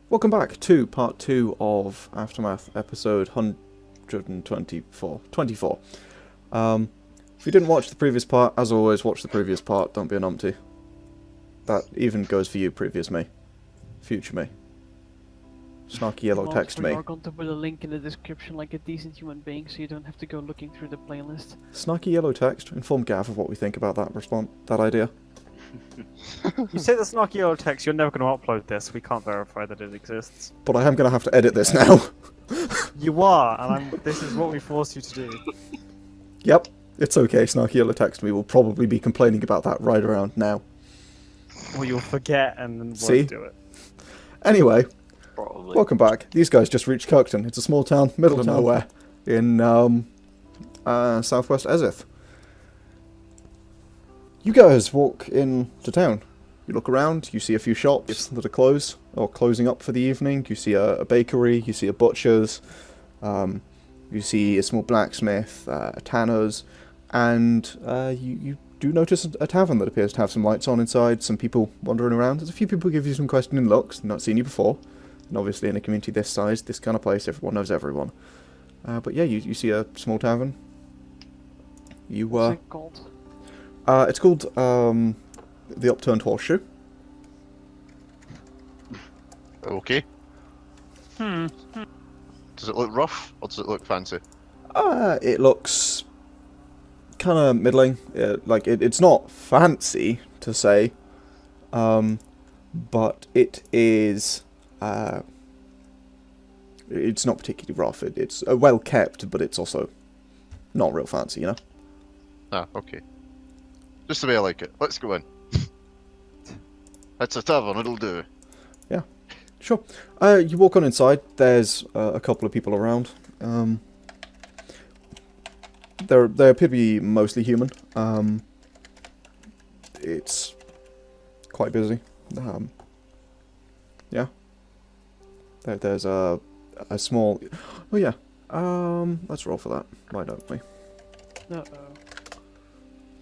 Welcome back to part 2 of Aftermath, episode 124. 24. If you didn't watch the previous part, as always, watch the previous part, don't be an umpty. That even goes for you, previous me. Future me. Snarky Yellow Text me. Yargon to put a link in the description like a decent human being so you don't have to go looking through the playlist. Snarky Yellow Text, inform Gav of what we think about that idea. You say the Snarky Yellow Text, you're never going to upload this, we can't verify that it exists. But I am going to have to edit this now. You are, and this is what we force you to do. Yep, it's okay, Snarky Yellow Text me will probably be complaining about that right around now. Or you'll forget and then See? won't do it. Anyway, Probably. welcome back. These guys just reached Kirkton. It's a small town, middle of nowhere, in southwest Ezith. You guys walk into town. You look around, you see a few shops that are closed, or closing up for the evening. You see a bakery, you see a butcher's, you see a small blacksmith, a tanner's, and you do notice a tavern that appears to have some lights on inside, some people wandering around. There's a few people give you some questioning looks, not seen you before. And obviously in a community this size, this kind of place, everyone knows everyone. But yeah, you see a small tavern. What's it called? It's called the Upturned Horseshoe. Okay. Does it look rough, or does it look fancy? It looks kind of middling. It's not fancy to say, but it is. It's not particularly rough. It's well kept, but it's also not real fancy, you know. Ah, okay. Just the way I like it. Let's go in. It's a tavern, it'll do. Yeah, sure. You walk on inside. There's a couple of people around. They appear to be mostly human. It's quite busy. Yeah. There's a small. Oh yeah. Let's roll for that. Why don't we? Uh-oh.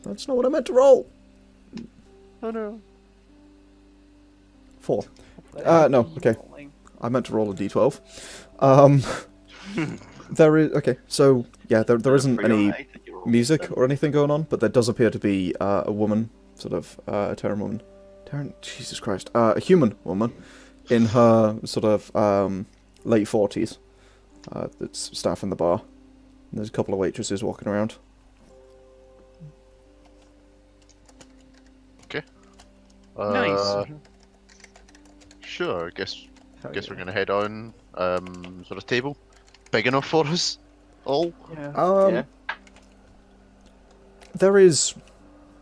That's not what I meant to roll. Oh no. 4. No. Okay. I meant to roll a d12. There is okay. So yeah, there isn't any music or anything going on, but there does appear to be a woman, sort of a Terran woman. Jesus Christ, a human woman, in her sort of late 40s. That's staffing the bar. And there's a couple of waitresses walking around. Okay. Nice. Sure, guess we're gonna head on. Sort of table, big enough for us all. Yeah. Yeah. There is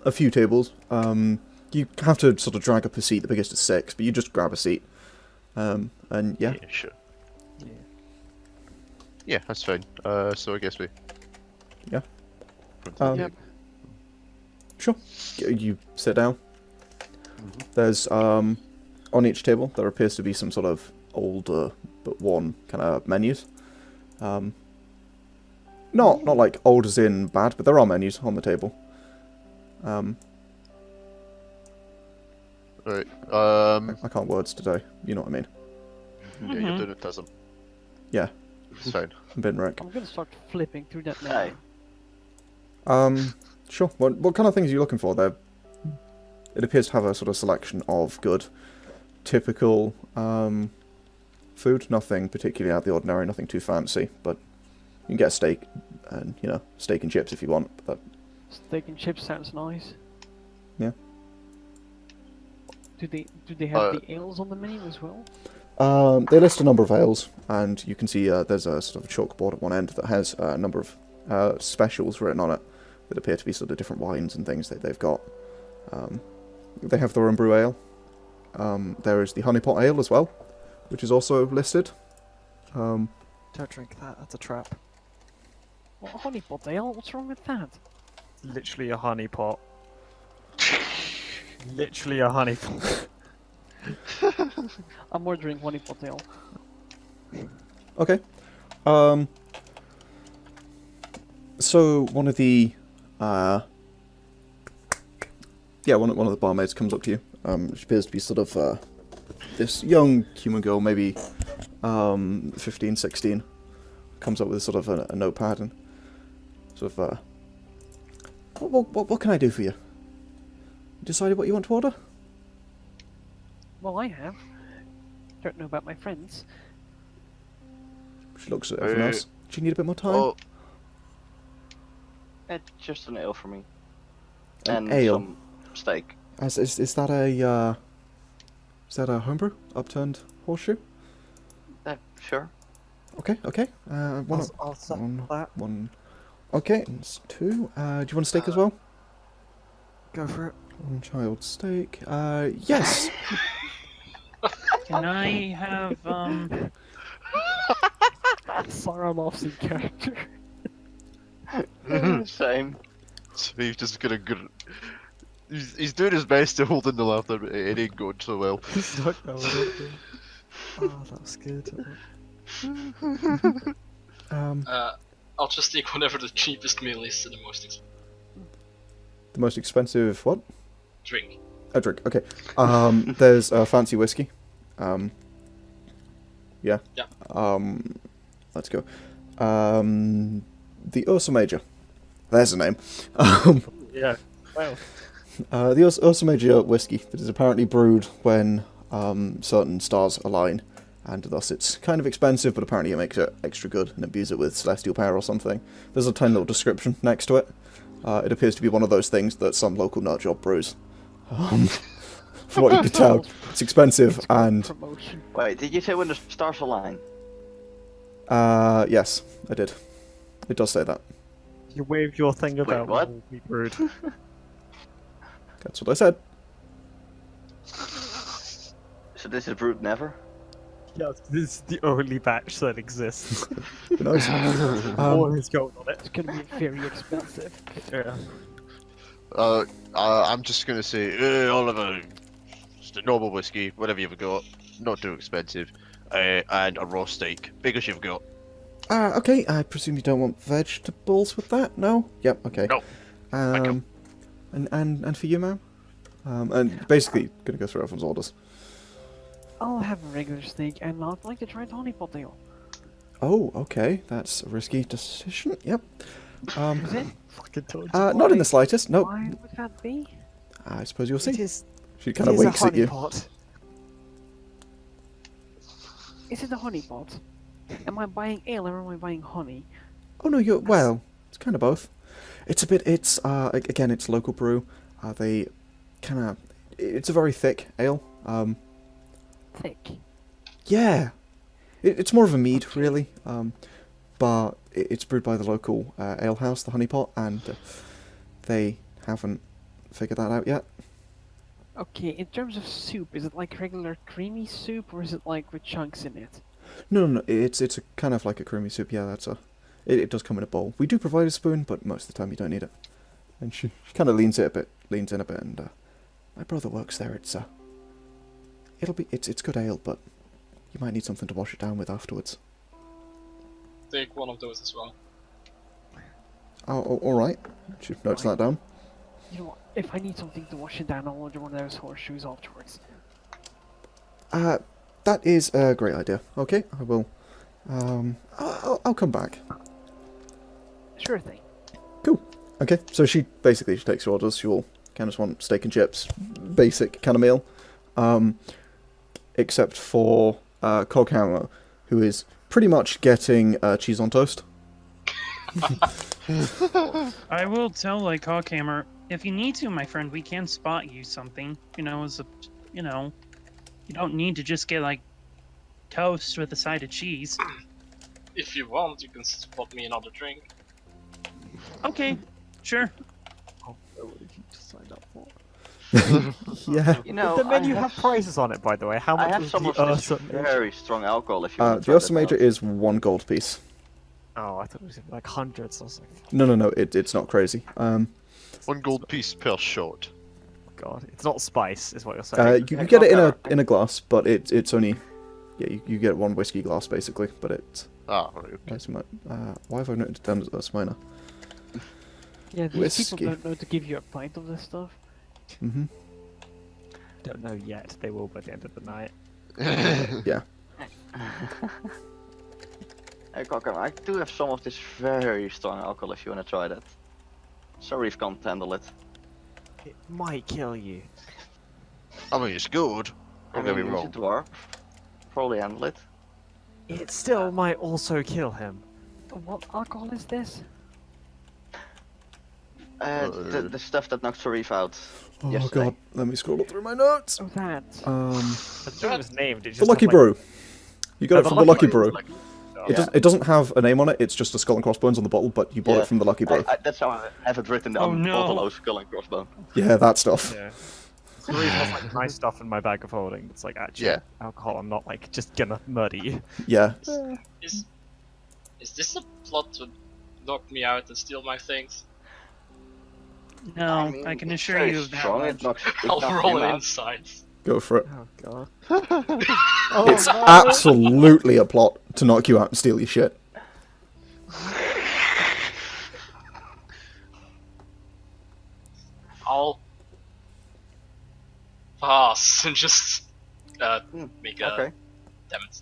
a few tables. You have to sort of drag up a seat. The biggest is 6, but you just grab a seat. And yeah. Yeah, sure. Yeah. Yeah, that's fine. So I guess we. Yeah. Yep. Sure. You sit down. There's on each table there appears to be some sort of older but worn kind of menus. Not like old as in bad, but there are menus on the table. Right. I can't words today. You know what I mean? Yeah, you're doing it, Tism. Yeah. It's fine. Bin Rick. I'm gonna start flipping through that menu. Sure. What kind of things are you looking for there? It appears to have a sort of selection of good, typical food. Nothing particularly out of the ordinary, nothing too fancy, but you can get a steak and, steak and chips if you want. But Steak and chips sounds nice. Yeah. Do they have the ales on the menu as well? They list a number of ales, and you can see there's a sort of chalkboard at one end that has a number of specials written on it that appear to be sort of different wines and things that they've got. They have their own brew ale. There is the honeypot ale as well, which is also listed. Don't drink that, that's a trap. What, honeypot ale? What's wrong with that? Literally a honey pot. Literally a honey pot. I'm ordering honeypot ale. Okay. So one of the one of the barmaids comes up to you. She appears to be sort of this young human girl, maybe 15, 16, comes up with sort of a notepad and sort of, what can I do for you? You decided what you want to order? Well, I have. Don't know about my friends. She looks at everyone else. Do you need a bit more time? Oh, Just an ale for me. An And ale? some steak. Is that a homebrew? Upturned horseshoe? Sure. Okay. One. I'll settle one- that. One. Okay, it's 2. Do you want a steak as well? Go for it. One child steak. Yes. Can I have Sarah laughs in character. Same. so he's just gonna. He's doing his best to hold in the laughter, but it ain't going so well. Oh, that was good. I'll just take whatever the cheapest meal is and the most expensive The most expensive what? drink. A drink. Okay. There's fancy whiskey. Yeah. Yeah. Let's go. The Ursa Major. There's a name. Yeah. Well. The Ursa Major whiskey that is apparently brewed when certain stars align, and thus it's kind of expensive, but apparently it makes it extra good and imbues it with celestial power or something. There's a tiny little description next to it. It appears to be one of those things that some local nut job brews. From what you can tell, it's expensive and Promotion. Wait, did you say when the stars align? yes, I did. It does say that. You waved your thing about what? will be brewed. That's what I said. So this is brewed never? Yes, this is the only batch that exists. Who knows? All is going on it. It's gonna be very expensive. Yeah. I'm just gonna say, Oliver, just a normal whiskey, whatever you've got, not too expensive, and a raw steak, big as you've got. Okay, I presume you don't want vegetables with that? No? Yep, okay. No. And for you, ma'am? And basically, gonna go through everyone's orders. I'll have a regular steak, and I'd like to try the honeypot ale. Oh, okay, that's a risky decision. Yep. Is it? Fucking told Not in the slightest. Nope. Why would that be? I suppose you'll It see. is. She kind of it is winks a at you. honeypot. Is it a honeypot? Am I buying ale or am I buying honey? Oh no, well, it's kind of both. It's again, it's local brew. They kind of, it's a very thick ale. Thick. Yeah, it's more of a mead, really. But it's brewed by the local ale house, the Honey Pot, and they haven't figured that out yet. Okay, in terms of soup, is it like regular creamy soup or is it like with chunks in it? No, it's a kind of like a creamy soup. Yeah, it does come in a bowl. We do provide a spoon, but most of the time you don't need it. And she kind of leans in a bit, and my brother works there. It's good ale, but you might need something to wash it down with afterwards. Take one of those as well. Oh, all right. Should note that down. You know what? If I need something to wash it down, I'll order one of those horseshoes afterwards. That is a great idea. Okay, I will. I'll come back. Sure thing. Cool. Okay, so she takes your orders. She'll kind of just want steak and chips, basic kind of meal. Except for Coghammer, who is pretty much getting cheese on toast. I will tell like Coghammer, if you need to, my friend, we can spot you something. You don't need to just get like toast with a side of cheese. If you want, you can spot me another drink. Okay, sure. Oh, what did you just sign up for? Yeah. You know, the menu I have prices on it, by the way. How much have was some the of this Ursa Major? very strong alcohol if you want to The try Ursa that Major out. is 1 gold piece. Oh, I thought it was like hundreds or something. No, it's not crazy. 1 gold piece per shot. God, it's not spice, is what you're saying. You get it in a glass, but it's only, you get 1 whiskey glass basically, but it's. Ah, right, okay. Why have I noted it down as Ursa Minor? Yeah, these Whiskey. people don't know to give you a pint of this stuff. Mm-hmm. Don't know yet. They will by the end of the night. Yeah. Hey, Coghammer, I do have some of this very strong alcohol if you want to try that. Sauriv can't handle it. It might kill you. I mean, it's good. Don't get me He's a wrong. dwarf. Probably handle it. It still might also kill him. What alcohol is this? The stuff that knocked Sauriv out. Oh yesterday. god, let me scroll up through my notes. Oh, that. I think it was named. It just The Lucky had, Brew. You got Oh, it from the Lucky Brew. Yeah. It doesn't have a name on it. It's just a skull and crossbones on the bottle, but you bought Yeah. it from the Lucky Brew. That's how I have it written Oh, on no. bottle of skull and crossbone. Yeah, that stuff. Yeah. It's the reason I like nice stuff in my bag of holding. It's like actually Yeah. alcohol. I'm not like just gonna murder you. Yeah. Is this a plot to knock me out and steal my things? No, mean, I can it's assure very you of that strong. It much. knocks, it I'll knocks roll him an out. insight. Go for it. Oh god. It's absolutely a plot to knock you out and steal your shit. I'll pass and just make a Okay. damn it.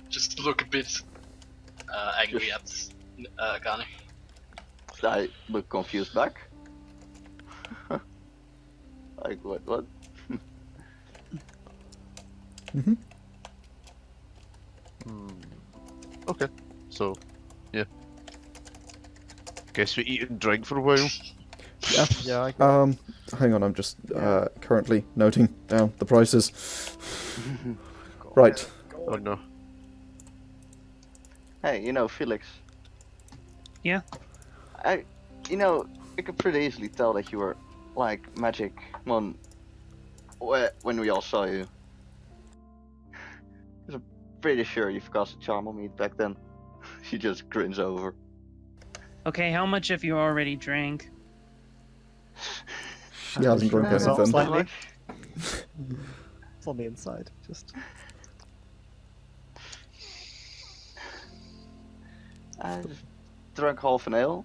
Just look a bit angry at Akane. I look confused back. Like, what? Okay. So, yeah. Guess we eat and drink for a while. Yeah. Yeah. Hang on, I'm just currently noting down the prices. Right. Oh no. Hey, Felix. Yeah? I could pretty easily tell that you were, like, magic when we all saw you. Because I'm pretty sure you cast a charm on me back then. She just grins over. Okay, how much have you already drank? She hasn't drunk Sure. anything. Slightly. It's on the inside. Just. I just drank half an ale.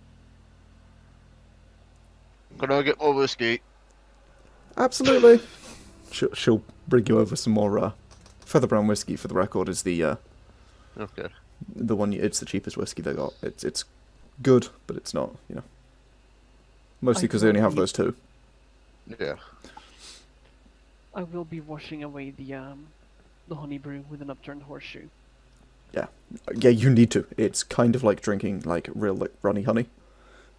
Can I get more whiskey? Absolutely. She'll bring you over some more feather brown whiskey. For the record, is the Okay. one. It's the cheapest whiskey they got. It's good, but it's not. Mostly because they only have those two. Yeah. I will be washing away the honey brew with an upturned horseshoe. Yeah, you need to. It's kind of like drinking like real like runny honey,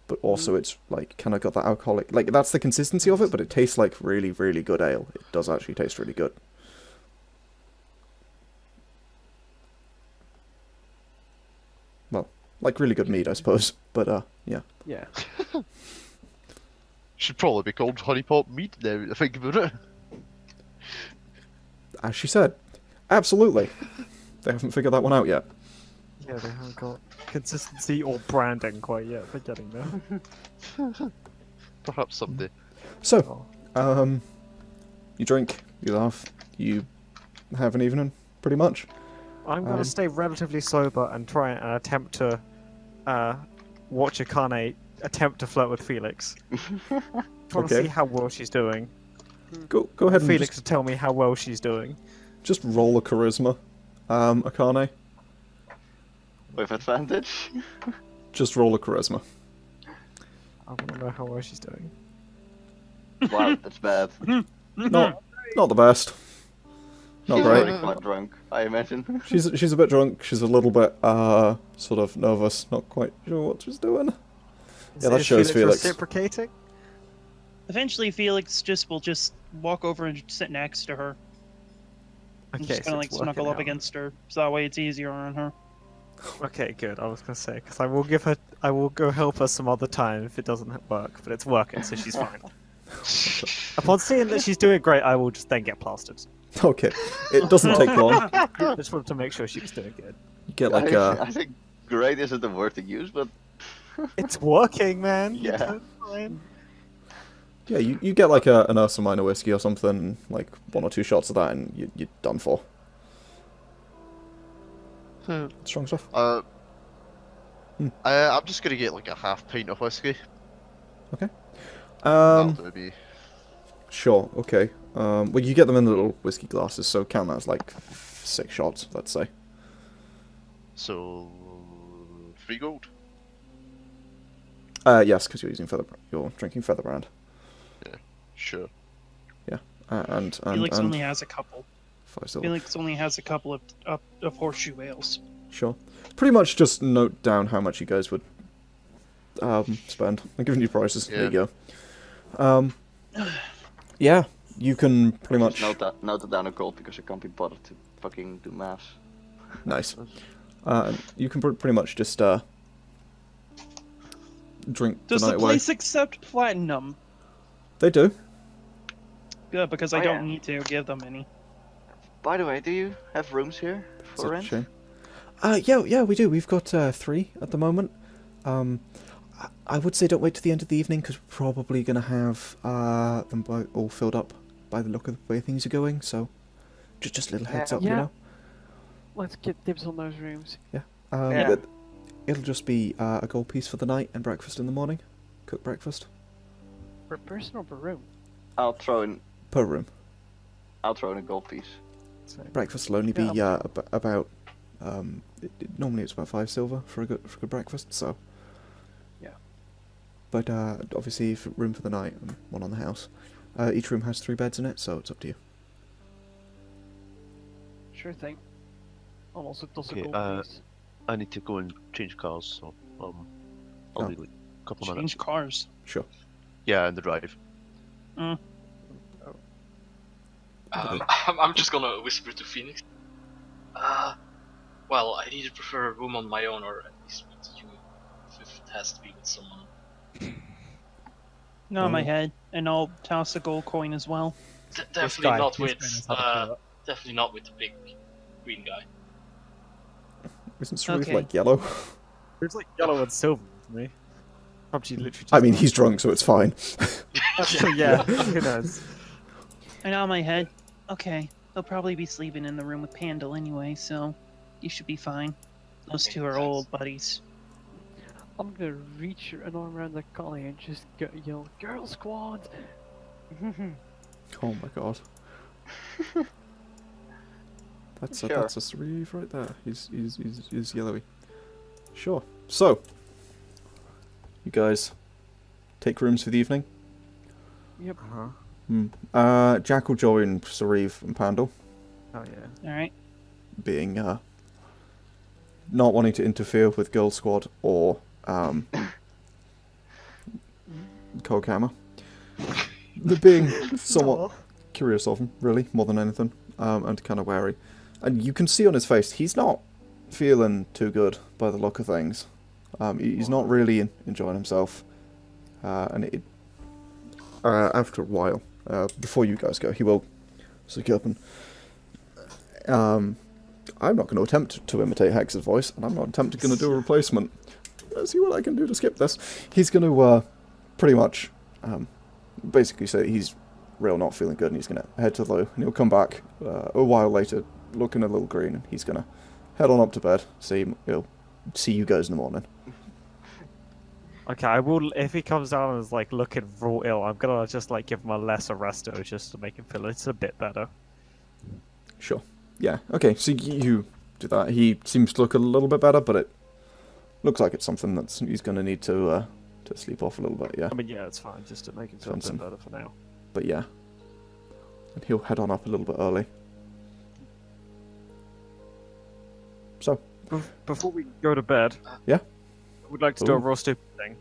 but also it's like kind of got that alcoholic. Like that's the consistency of it, but it tastes like really, really good ale. It does actually taste really good. Well, like really good mead, I suppose. But yeah. Yeah. Should probably be called honey pot meat now. I think about it. As she said, absolutely. They haven't figured that one out yet. Yeah, they haven't got consistency or branding quite yet. They're getting there. Perhaps someday. So, you drink, you laugh, you have an evening, pretty much. I'm gonna stay relatively sober and try and attempt to watch Akane attempt to flirt with Felix. Trying to Okay. see how well she's doing. Go ahead and Felix to tell me how well she's doing. just roll a charisma, Akane. With advantage. Just roll a charisma. I want to know how well she's doing. Wow, that's bad. Not the best. Not She's great. already quite drunk, I imagine. She's a bit drunk. She's a little bit sort of nervous. Not quite sure what she's doing. Yeah, that Is shows Felix. reciprocating? Eventually, Felix will just walk over and sit next to her. And Okay, just kind of it's like snuggle working up out. against her, so that way it's easier on her. Okay, good. I was gonna say because I will go help her some other time if it doesn't work, but it's working, so she's fine. Upon seeing that she's doing great, I will just then get plastered. Okay, it doesn't take long. I just wanted to make sure she was doing good. You get like I think great isn't the word to use, but It's working, man. Yeah. Fine. yeah, you get like an Ursa Minor whiskey or something, like 1 or 2 shots of that, and you're done for. Strong stuff. I'm just gonna get like a half pint of whiskey. Okay. That'll do me. Sure. Okay. Well, you get them in the little whiskey glasses, so count that as like 6 shots, let's say. So 3 gold. Yes, because you're drinking Featherbrand. Sure. And Felix and only has a couple. 5 silver. Felix only has a couple of horseshoe ales. Sure. Pretty much just note down how much you guys would spend. I'm giving you prices. There you go. Yeah, you can pretty much... Just note it down in gold because I can't be bothered to fucking do maths. Nice. You can pretty much just drink Does the the night away. place accept platinum? They do. Good, because I don't need to give them any. By the way, do you have rooms here Is for that a rent? shame? Yeah, we do. We've got 3 at the moment. I would say don't wait to the end of the evening because we're probably going to have them all filled up by the look of the way things are going. So just a little heads up, you Yeah. know. Let's get dibs on those rooms. Yeah. But it'll just be a gold piece for the night and breakfast in the morning. Cooked breakfast Per person or per room? I'll throw in per room. a gold piece. Breakfast will only be about normally it's about 5 silver for a good breakfast. So. Yeah. But obviously, room for the night and 1 on the house. Each room has 3 beds in it, so it's up to you. Sure thing. Almost a dozen Okay, gold piece. I need to go and change cars, so I'll be like a couple Change minutes. cars. Sure. Yeah, in the drive. I'm just gonna whisper to Phoenix. Well, I either prefer a room on my own or at least with you, if it has to be with someone. Nod my head, and I'll toss a gold coin as well. Definitely not he's with, going to have to do it. definitely not with the big green guy. Isn't Sauriv Okay. like yellow? It's like yellow and silver to me. Probably literally just... I mean, he's drunk, so it's fine. yeah, who knows? I nod my head. Okay, they'll probably be sleeping in the room with Pandal anyway, so you should be fine. Those two are old buddies. I'm gonna reach an arm around the collie and just yell, "Girl squad!" Oh my god. That's a Sauriv right there. He's yellowy. Sure. So, you guys take rooms for the evening. Yep. Jack will join Sauriv and Pandal, Oh yeah. Alright. being not wanting to interfere with Girl Squad or Coghammer. They're being somewhat curious of him, really, more than anything, and kind of wary. And you can see on his face, he's not feeling too good by the look of things. He's not really enjoying himself. And after a while, before you guys go, he will stick up and... I'm not going to attempt to imitate Hex's voice, and I'm not going to do a replacement. Let's see what I can do to skip this. He's going to pretty much basically say he's real not feeling good, and he's going to head to the loo, and he'll come back a while later, looking a little green, and he's going to head on up to bed. He'll see you guys in the morning. Okay, I will. If he comes down and is like looking real ill, I'm gonna just like give him a lesser resto just to make him feel it's a bit better. Sure. Yeah. Okay. So you do that. He seems to look a little bit better, but it looks like it's something that he's going to need to sleep off a little bit. Yeah. I mean, yeah, it's fine just to make him feel a bit better for now. But yeah. And he'll head on up a little bit early. So. Before we go to bed, Yeah. I would like to do a Ooh. real stupid thing.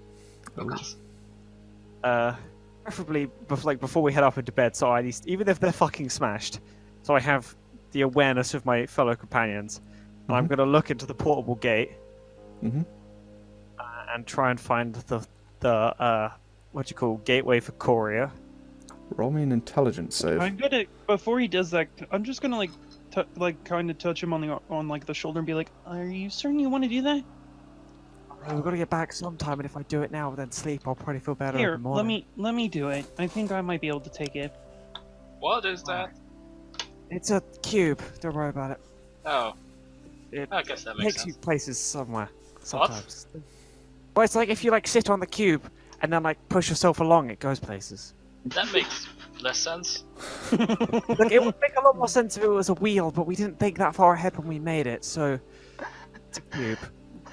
Okay. Preferably before we head up into bed, so at least even if they're fucking smashed, so I have the awareness of my fellow companions, and I'm gonna look into the portable gate Mm-hmm. and try and find the gateway for Korea. Roll me an intelligence save. I'm gonna, before he does that, I'm just gonna kind of touch him on the shoulder and be like, "Are you certain you want to do that?" We've got to get back sometime, and if I do it now, then sleep, I'll probably feel better in Here, the morning. let me do it. I think I might be able to take it. What is that? It's a cube. Don't worry about it. Oh, It I guess that makes takes you sense. places somewhere. Sometimes. Well, it's like if you sit on the cube and then push yourself along, it goes places. That makes less sense. Look, it would make a lot more sense if it was a wheel, but we didn't think that far ahead when we made it, so it's a cube.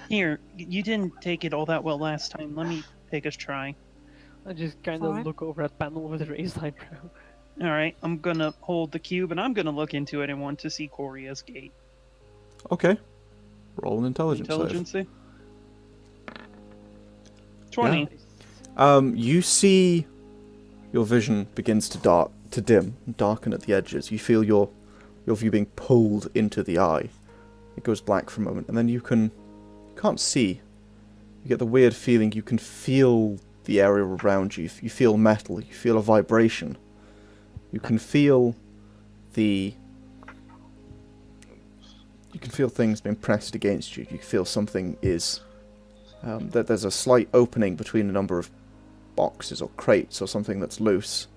Here, you didn't take it all that well last time. Let me take a try. I just kind Fine. of look over at Pandal with a raised eyebrow. All right, I'm gonna hold the cube, and I'm gonna look into it and want to see Coria's gate. Okay. Roll an intelligence save. Intelligence save? 20. You see your vision begins to dim, darken at the edges. You feel your view being pulled into the eye. It goes black for a moment, and then you can't see. You get the weird feeling you can feel the area around you. You feel metal. You feel a vibration. You can feel things being pressed against you. You feel something is that there's a slight opening between a number of boxes or crates or something that's loose.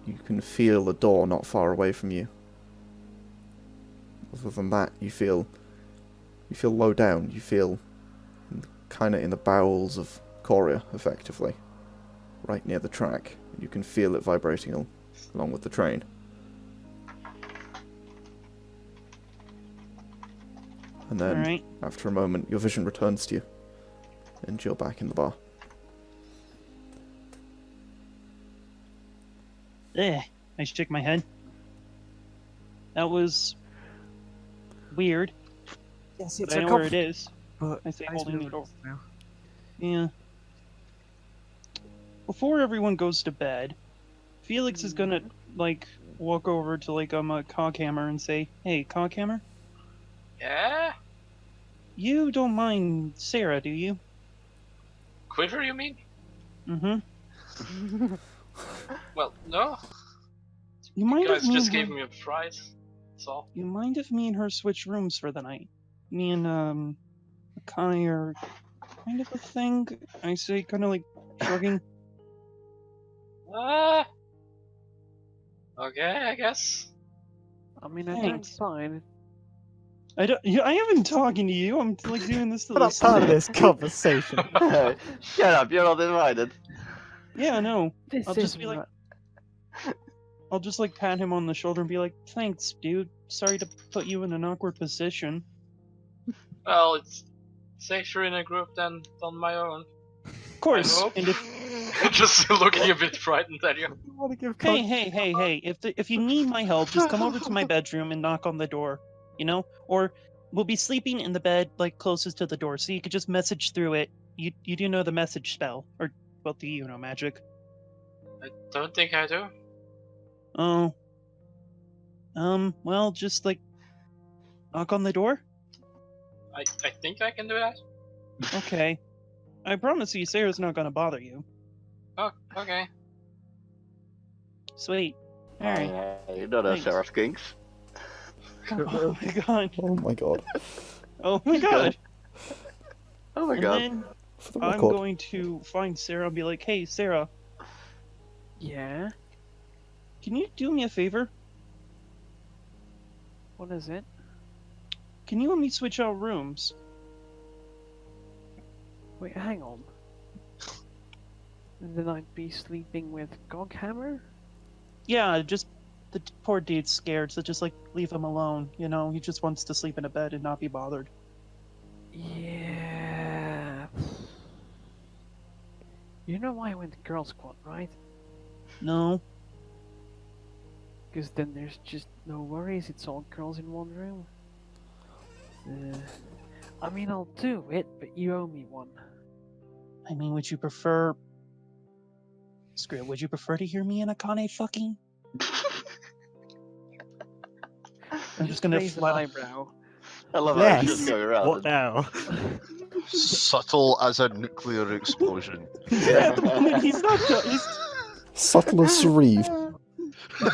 You can feel the door not far away from you. Other than that, you feel low down. You feel kind of in the bowels of Coria, effectively, right near the track. You can feel it vibrating along with the train. And then, Alright. after a moment, your vision returns to you, and you're back in the bar. I shake my head. That was weird, Yes, but I know where it is. But I say I holding the suppose door. now. Yeah. Before everyone goes to bed, Felix is gonna, like, walk over to, like, a Coghammer and say, "Hey, Coghammer, Yeah? you don't mind Sarah, do you?" Quiver, you mean? Mm-hmm. Well, no. You You mind if guys me just and gave her... me a prize. That's all. You mind if me and her switch rooms for the night? Me and, Akane are kind of a thing. I say, kind of, like, shrugging. Okay, I guess. I mean, I don't Thanks. mind. I haven't talking to you. I'm, like, doing this to We're not listen. part of this conversation. Shut up, you're not invited. Yeah, no. This I'll is just be like, I'll just, like, pat him on the shoulder and be like, "Thanks, dude. Sorry to put you in an awkward position." Well, it's safer in a group than on my own. Of course. I hope. And if Just looking a bit frightened at you. You want to give hey, if you need my help, just come over to my bedroom and knock on the door, you know? Or we'll be sleeping in the bed, like, closest to the door, so you could just message through it. You do know the message spell, or, well, do you know magic? I don't think I do. Oh. Well, just, like, knock on the door? I think I can do that. Okay. I promise you, Sarah's not gonna bother you. Oh, okay. Sweet. Alright. You don't know Thanks. Sarah's kinks. Oh my god. Oh my god. Oh my god. Oh my And god. then For the I'm record. going to find Sarah and be like, "Hey, Sarah, Yeah? can you do me a favor? What is it? Can you and me switch out rooms?" Wait, hang on. And then I'd be sleeping with Coghammer? Yeah, just the poor dude's scared, so just, like, leave him alone. You know, he just wants to sleep in a bed and not be bothered. Yeah. You know why I went to Girl Squad, right? No. Because then there's just no worries, it's all girls in one room. I mean, I'll do it, but you owe me one. I mean, would you prefer... Screw it, would you prefer to hear me and Akane fucking? I'm just gonna raise an flat... eyebrow. I love how it's Yes. just going around. What now? Subtle as a nuclear explosion. Yeah, I mean, he's not... He's... Subtle as Sauriv.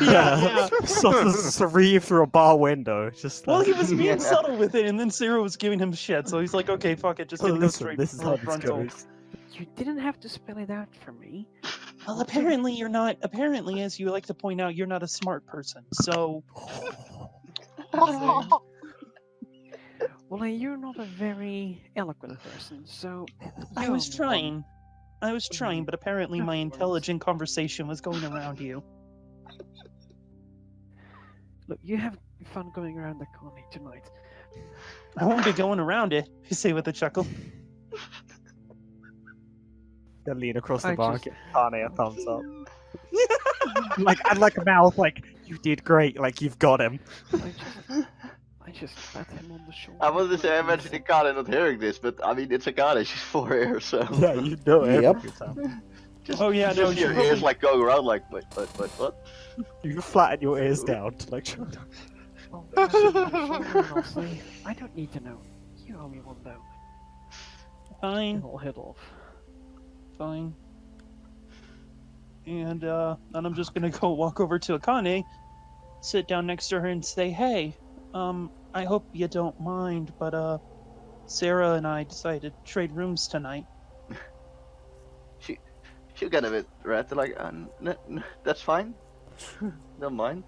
Yeah. Sort of Sauriv through a bar window. Just Well, like, he was being Yeah. subtle with it, and then Sarah was giving him shit, so he's like, "Okay, fuck it, just gonna go listen, straight this is how this frontal." goes. You didn't have to spell it out for me. Well, apparently you're not. Apparently, as you like to point out, you're not a smart person. So, Well, you're not a very eloquent person, so... I you was owe me one. trying. I was trying, but apparently my intelligent conversation was going around you. Look, you have fun going around the colony tonight. I won't be going around it, you say with a chuckle. They lean across the I bar, just- give Akane a thumbs up. like a mouth, like you did great, like you've got him. I just pat him on the shoulder. I wanted to say I mentioned Akane not hearing this, but I mean it's Akane, she's 4 ears, so Yeah, you know it. Yep. just, Oh, yeah, no, just she your probably- ears like going around like what? You flatten your ears down to like. Well, pat him on the shoulder and I'll say, I don't need to know. You owe me one though. Fine, And I'll head off. fine. And then I'm just gonna go walk over to Akane, sit down next to her and say, hey, I hope you don't mind, but Sarah and I decided to trade rooms tonight. She'll get a bit red, like, that's fine. Don't mind.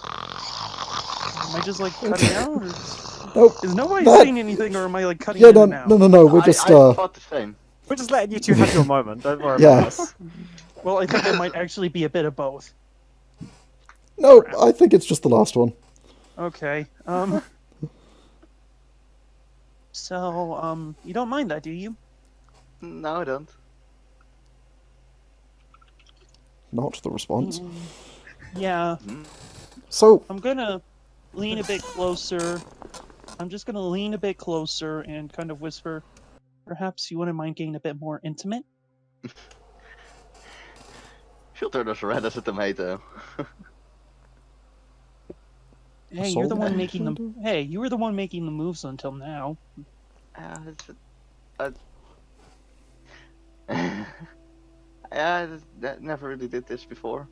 Am I just like cutting out? Or Nope. is nobody That- saying anything, or am I like cutting Yeah, in no, and out? no. We're just, I thought the same. We're just letting you two have your moment. Don't worry Yeah. about us. Well, I think it might actually be a bit of both. No, I think it's just the last one. Okay. So, you don't mind that, do you? No, I don't. Not the response. Yeah. So, I'm gonna lean a bit closer. I'm just gonna lean a bit closer and kind of whisper, perhaps you wouldn't mind getting a bit more intimate? She'll turn us red as a tomato. Hey, you're the So- one making the. Hey, you were the one making the moves until now. I never really did this before.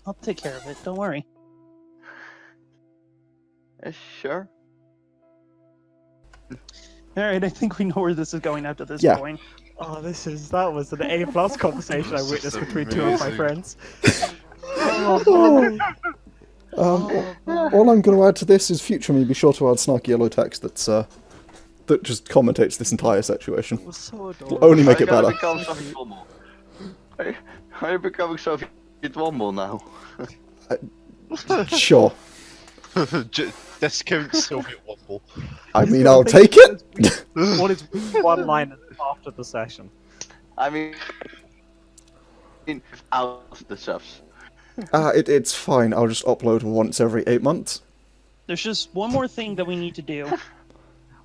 I'll take care of it. Don't worry. Sure. All right, I think we know where this is going after this Yeah. point. Oh, that was an A+ conversation I This is witnessed between two of my amazing. friends. all I'm going to add to this is future me. Be sure to add Snarky Yellow Text that just commentates this entire situation. It was so Will adorable. only make I it gotta better. become Soviet Womble. Are you becoming Soviet Womble now? Sure. This counts Soviet Wobble. I mean, I'll take it. What is one line after the session? I mean, out the subs. It's fine. I'll just upload once every 8 months. There's just one more thing that we need to do.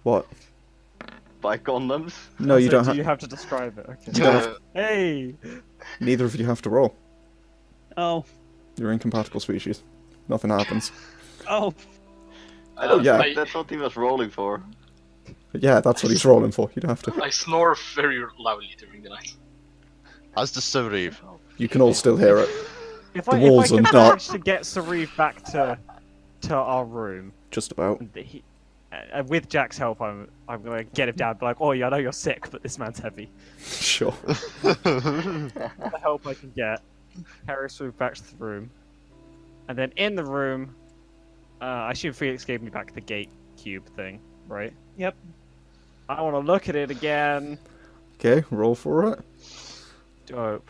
What? Buy condoms. No, you So don't do have. you have to describe it? Okay. You don't have. Hey! Neither of you have to roll. Oh, You're incompatible species. Nothing happens. oh, Oh, yeah. That's what he was rolling for. Yeah, that's what he's rolling for. You don't have to. I snore very loudly during the night. As the Sauriv. You can all still hear it. If The I walls can are not- manage to get Sauriv back to our room, Just about. with Jack's help, I'm gonna get him down. Be like, oh yeah, I know you're sick, but this man's heavy. Sure. The help I can get, carry Sauriv back to the room, and then in the room, I assume Felix gave me back the gate cube thing, right? yep. I want to look at it again. Okay, roll for it. Dope.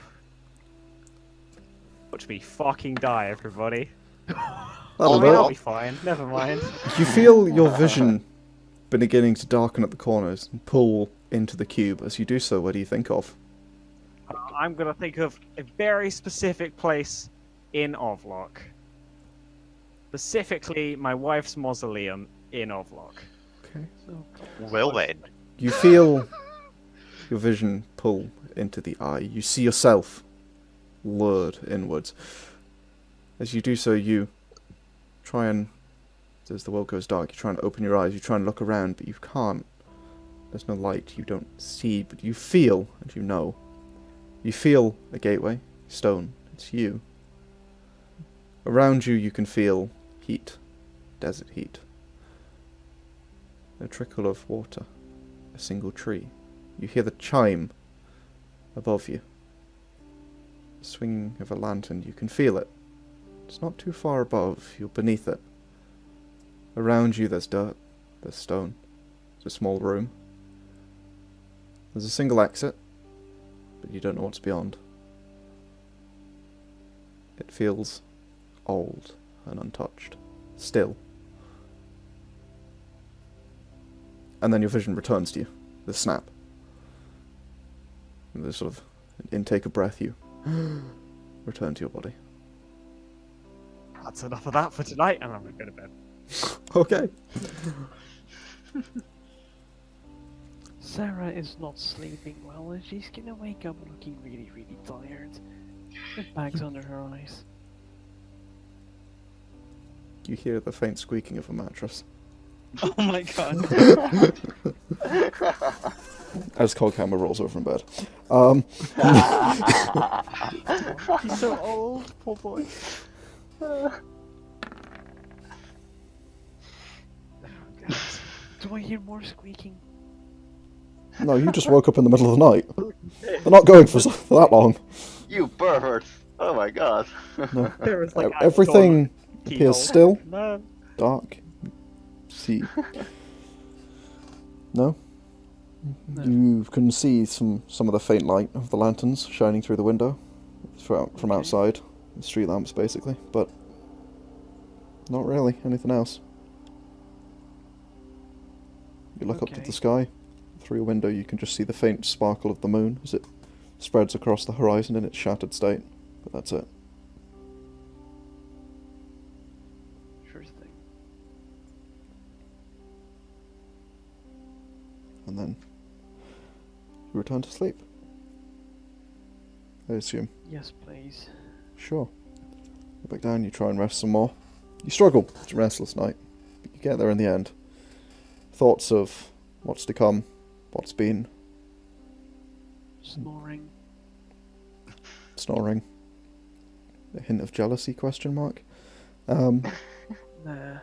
Watch me fucking die, everybody. That'll I mean, I'll work. be fine. Never mind. You feel your vision beginning to darken at the corners and pull into the cube. As you do so, what do you think of? I'm gonna think of a very specific place in Ovlock. Specifically, my wife's mausoleum in Ovlock. Okay. Well then. You feel your vision pull into the eye. You see yourself lured inwards. As you do so, you try and, as the world goes dark, you try and open your eyes, you try and look around, but you can't. There's no light, you don't see, but you feel, and you know. You feel a gateway, stone, it's you. Around you, you can feel heat, desert heat. A trickle of water, a single tree. You hear the chime above you. The swinging of a lantern, you can feel it. It's not too far above, you're beneath it. Around you there's dirt, there's stone. It's a small room. There's a single exit, but you don't know what's beyond. It feels old and untouched. Still. And then your vision returns to you. The snap. And the sort of intake of breath, you return to your body. That's enough of that for tonight, and I'm gonna go to bed. Okay. Sarah is not sleeping well, and she's gonna wake up looking really, really tired, with bags under her eyes. You hear the faint squeaking of a mattress. Oh my god. As Coghammer rolls over in bed. He's so old, poor boy. Do I hear more squeaking? No, you just woke up in the middle of the night. They're not going for that long. You pervert! Oh my god. No. There is like Everything keyhole. appears still, No. dark. See. No? No. You can see some of the faint light of the lanterns shining through the window from outside. The street lamps, basically, but not really anything else. You look up to Okay. the sky. Through your window you can just see the faint sparkle of the moon as it spreads across the horizon in its shattered state, but that's it. Sure thing. And then you return to sleep. I assume. Yes, please. Sure. Go back down, you try and rest some more. You struggle. It's a restless night, but you get there in the end. Thoughts of what's to come, what's been, Snoring. snoring, a hint of jealousy, question mark. Nah. And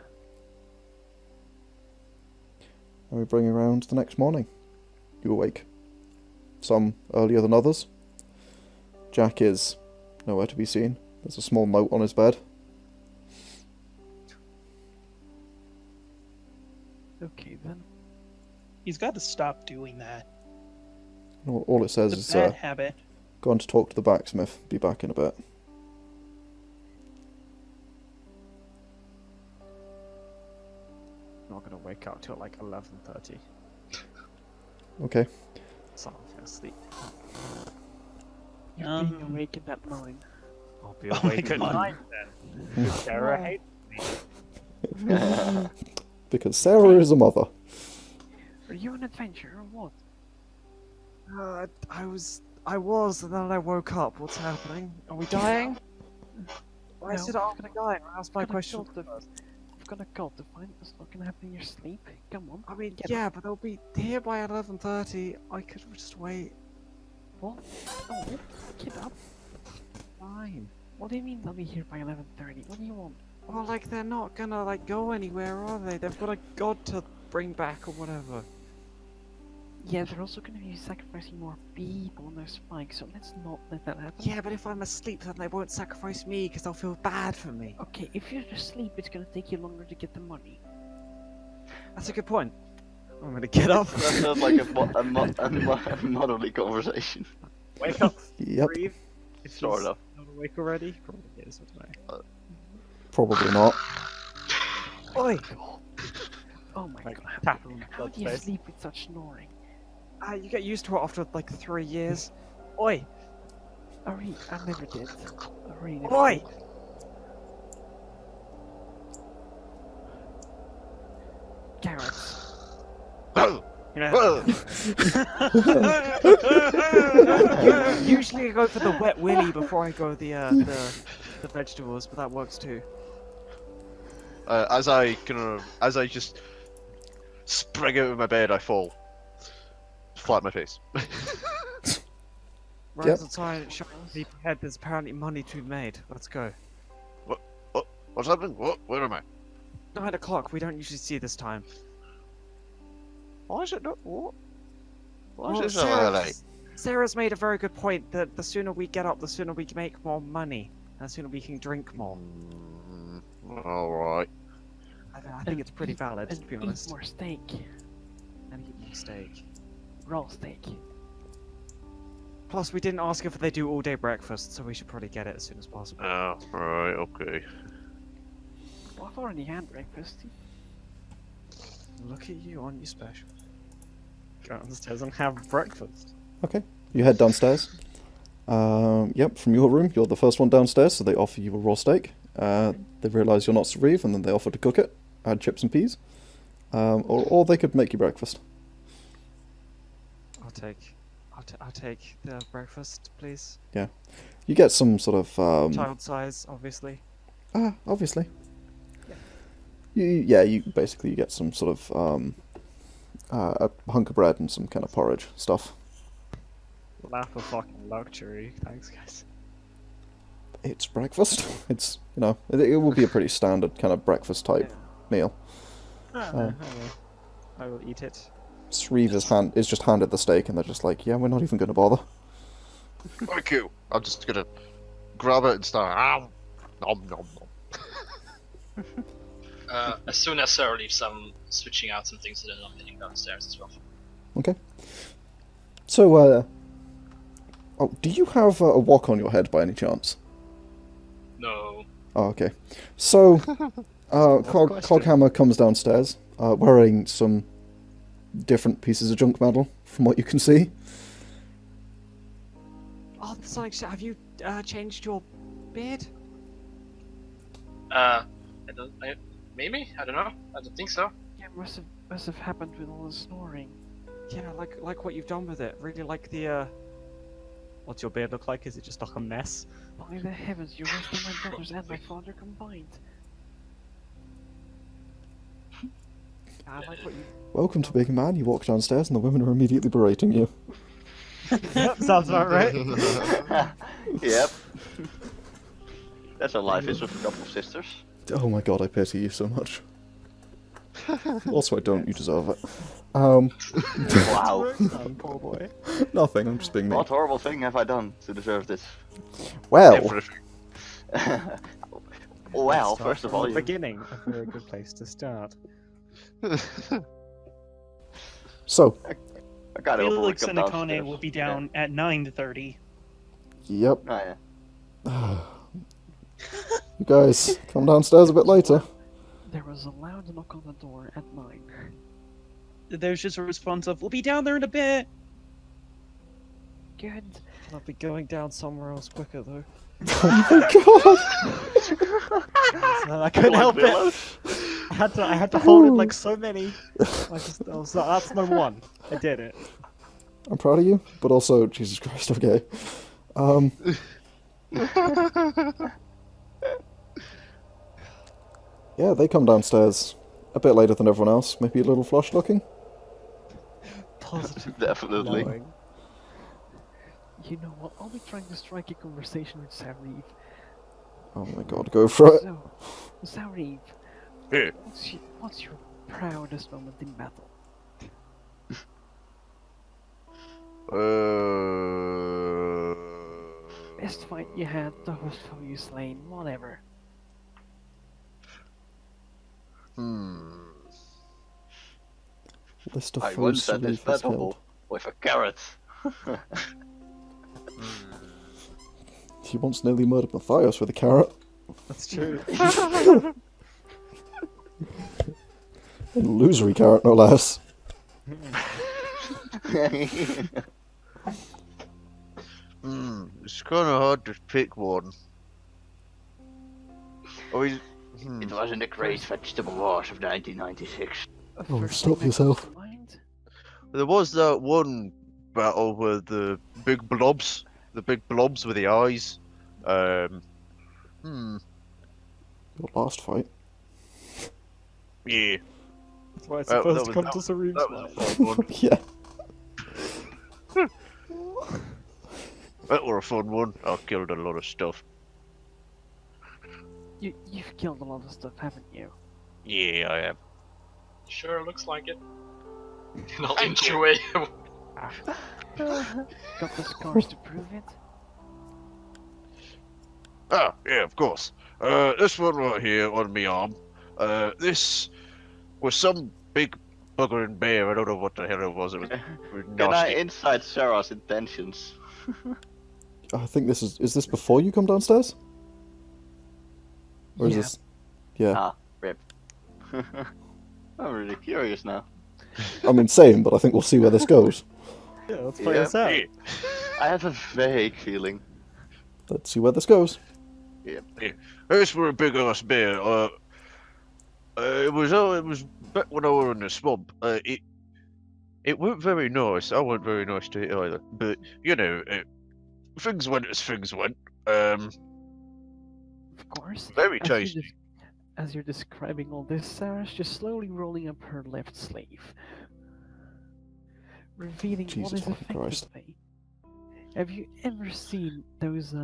we bring you around the next morning. You awake. Some earlier than others. Jack is nowhere to be seen. There's a small note on his bed. Okay then. He's got to stop doing that. All it says It's is, a bad habit. gone to talk to the blacksmith. Be back in a bit. Not gonna wake up till like 11:30. Okay. So I'm gonna sleep. You're being awake at that 9. I'll be Oh my awake at God. 9 then. Good Sarah hates me. Because Sarah is a mother. Are you on adventure or what? I was, and then I woke up. What's happening? Are we dying? I No. said I'm gonna die. Ask my I've got a question. cult to- I've got a cult to find. That's not gonna happen in your sleep. Come on. I mean, Get yeah, but they'll be here by 11:30. I could just wait. What? No. Get up. Fine. What do you mean they'll be here by 11:30? What do you want? Well, like they're not gonna like go anywhere, are they? They've got a god to bring back or whatever. Yeah, they're also gonna be sacrificing more people on their spikes, so let's not let that happen. Yeah, but if I'm asleep, then they won't sacrifice me because they'll feel bad for me. Okay, if you're asleep, it's gonna take you longer to get the money. That's a good point. I'm gonna get up. That sounds like a motherly conversation. Wake up. Yep. Breathe. If Sort he's of. not awake already, probably is. I don't know. Probably not. Oi! Oh my Like, god. tap him on the How blood do you face. sleep with such snoring? You get used to it after like 3 years. Oi! I never did. I really never Oi! did. Carrots. You know, usually I go for the wet willy before I go the vegetables, but that works too. As I just spring out of my bed, I fall. Flat on my face. Rise and shine, shine deep ahead. There's apparently money to be made. Let's go. What's happening? Where am I? 9 o'clock. We don't usually see this time. Why is it not? What? Why Well, is it so early? Sarah's made a very good point that the sooner we get up, the sooner we can make more money, and the sooner we can drink more. Alright. I think it's pretty valid, to be And honest. eat more steak. And eat more steak. Raw steak. Plus, we didn't ask if they do all-day breakfast, so we should probably get it as soon as possible. Oh, right, okay. Well, I've already had breakfast. Look at you on your special. Go downstairs and have breakfast. Okay, you head downstairs. Yep, from your room, you're the first one downstairs, so they offer you a raw steak. They realise you're not Sauriv, and then they offer to cook it, add chips and peas. Or they could make you breakfast. I'll take the breakfast, please. You get some sort of Child size, obviously. obviously. You basically get some sort of a hunk of bread and some kind of porridge stuff. Laugh of fucking luxury. Thanks, guys. It's breakfast. It's it will be a pretty standard kind of breakfast type meal. I will eat it. Sauriv is just handed the steak, and they're just like, yeah, we're not even going to bother. Thank you. I'm just gonna grab it and start. Nom nom nom. As soon as Sarah leaves, I'm switching out some things, and then I'm heading downstairs as well. Okay. So, do you have a wok on your head by any chance? No. Oh, okay. So, Coghammer comes downstairs, wearing some different pieces of junk metal, from what you can see. Oh, Sonic, have you changed your beard? Maybe? I don't know. I don't think so. Yeah, must have happened with all the snoring. Yeah, like what you've done with it. Really like the What's your beard look like? Is it just like a mess? By the heavens, you're worse than my brothers and my father combined. I like what you. Welcome to being a man. You walk downstairs, and the women are immediately berating you. Sounds about right. Yep. That's how life is with a couple of sisters. Oh my god, I pity you so much. Also, I don't. You deserve it. Wow. Poor boy. Nothing. I'm just being mean. What horrible thing have I done to deserve this? Well, Everything. Well, Start first of from all, the you... beginning, a very good place to start. so, I gotta Felix come and Akane downstairs. will be down at 9:30. yep. Oh, yeah. You guys, come downstairs a bit later. There was a loud knock on the door at 9. There's just a response of, "We'll be down there in a bit." Good. I'll be going down somewhere else quicker though. I couldn't help it. I had to hold it like so many. That's my one. I did it. I'm proud of you, but also, Jesus Christ, okay. Yeah, they come downstairs a bit later than everyone else. Maybe a little flushed looking. Positive. Definitely. Glowing. You know what? I'll be trying to strike a conversation with Sauriv. Oh my god, go for it. So, Sauriv, Yeah. what's your proudest moment in battle? Best fight you had, the host foe you slain, whatever. List of I foes once had this Sauriv has battle killed. with a carrot. He once nearly murdered Matthias with a carrot. That's true. An illusory carrot, no less. It's kind of hard to pick one. It was in the Great Vegetable Wars of 1996. Oh, First stop thing that yourself. comes to mind? There was that one battle with the big blobs with the eyes. Your last fight. Yeah, That's why it's That- supposed that to come was- to Sauriv's that was a fun one. Yeah. That were a fun one. I killed a lot of stuff. You've killed a lot of stuff, haven't you? Yeah, I am. Sure, looks like it. And I'll inch away. Got the scars to prove it? Ah, yeah, of course. This one right here on my arm. This was some big buggering bear. I don't know what the hell it was. It was Can I nasty. insight Sarah's intentions? I think this is this before you come downstairs? Or is Yeah. this... Yeah. Ah, rip. I'm really curious now. I mean, same, but I think we'll see where this goes. Yeah, let's play Yeah. this out. Yeah. I have a vague feeling. Let's see where this goes. This were a big ass bear. It was back when I were in the swamp. It weren't very nice. I weren't very nice to it either. But you know, things went as things went. Of course. Very As you tasty. As you're describing all this, Sarah's just slowly rolling up her left sleeve, revealing what Jesus is fucking Christ. effectively. Have you ever seen those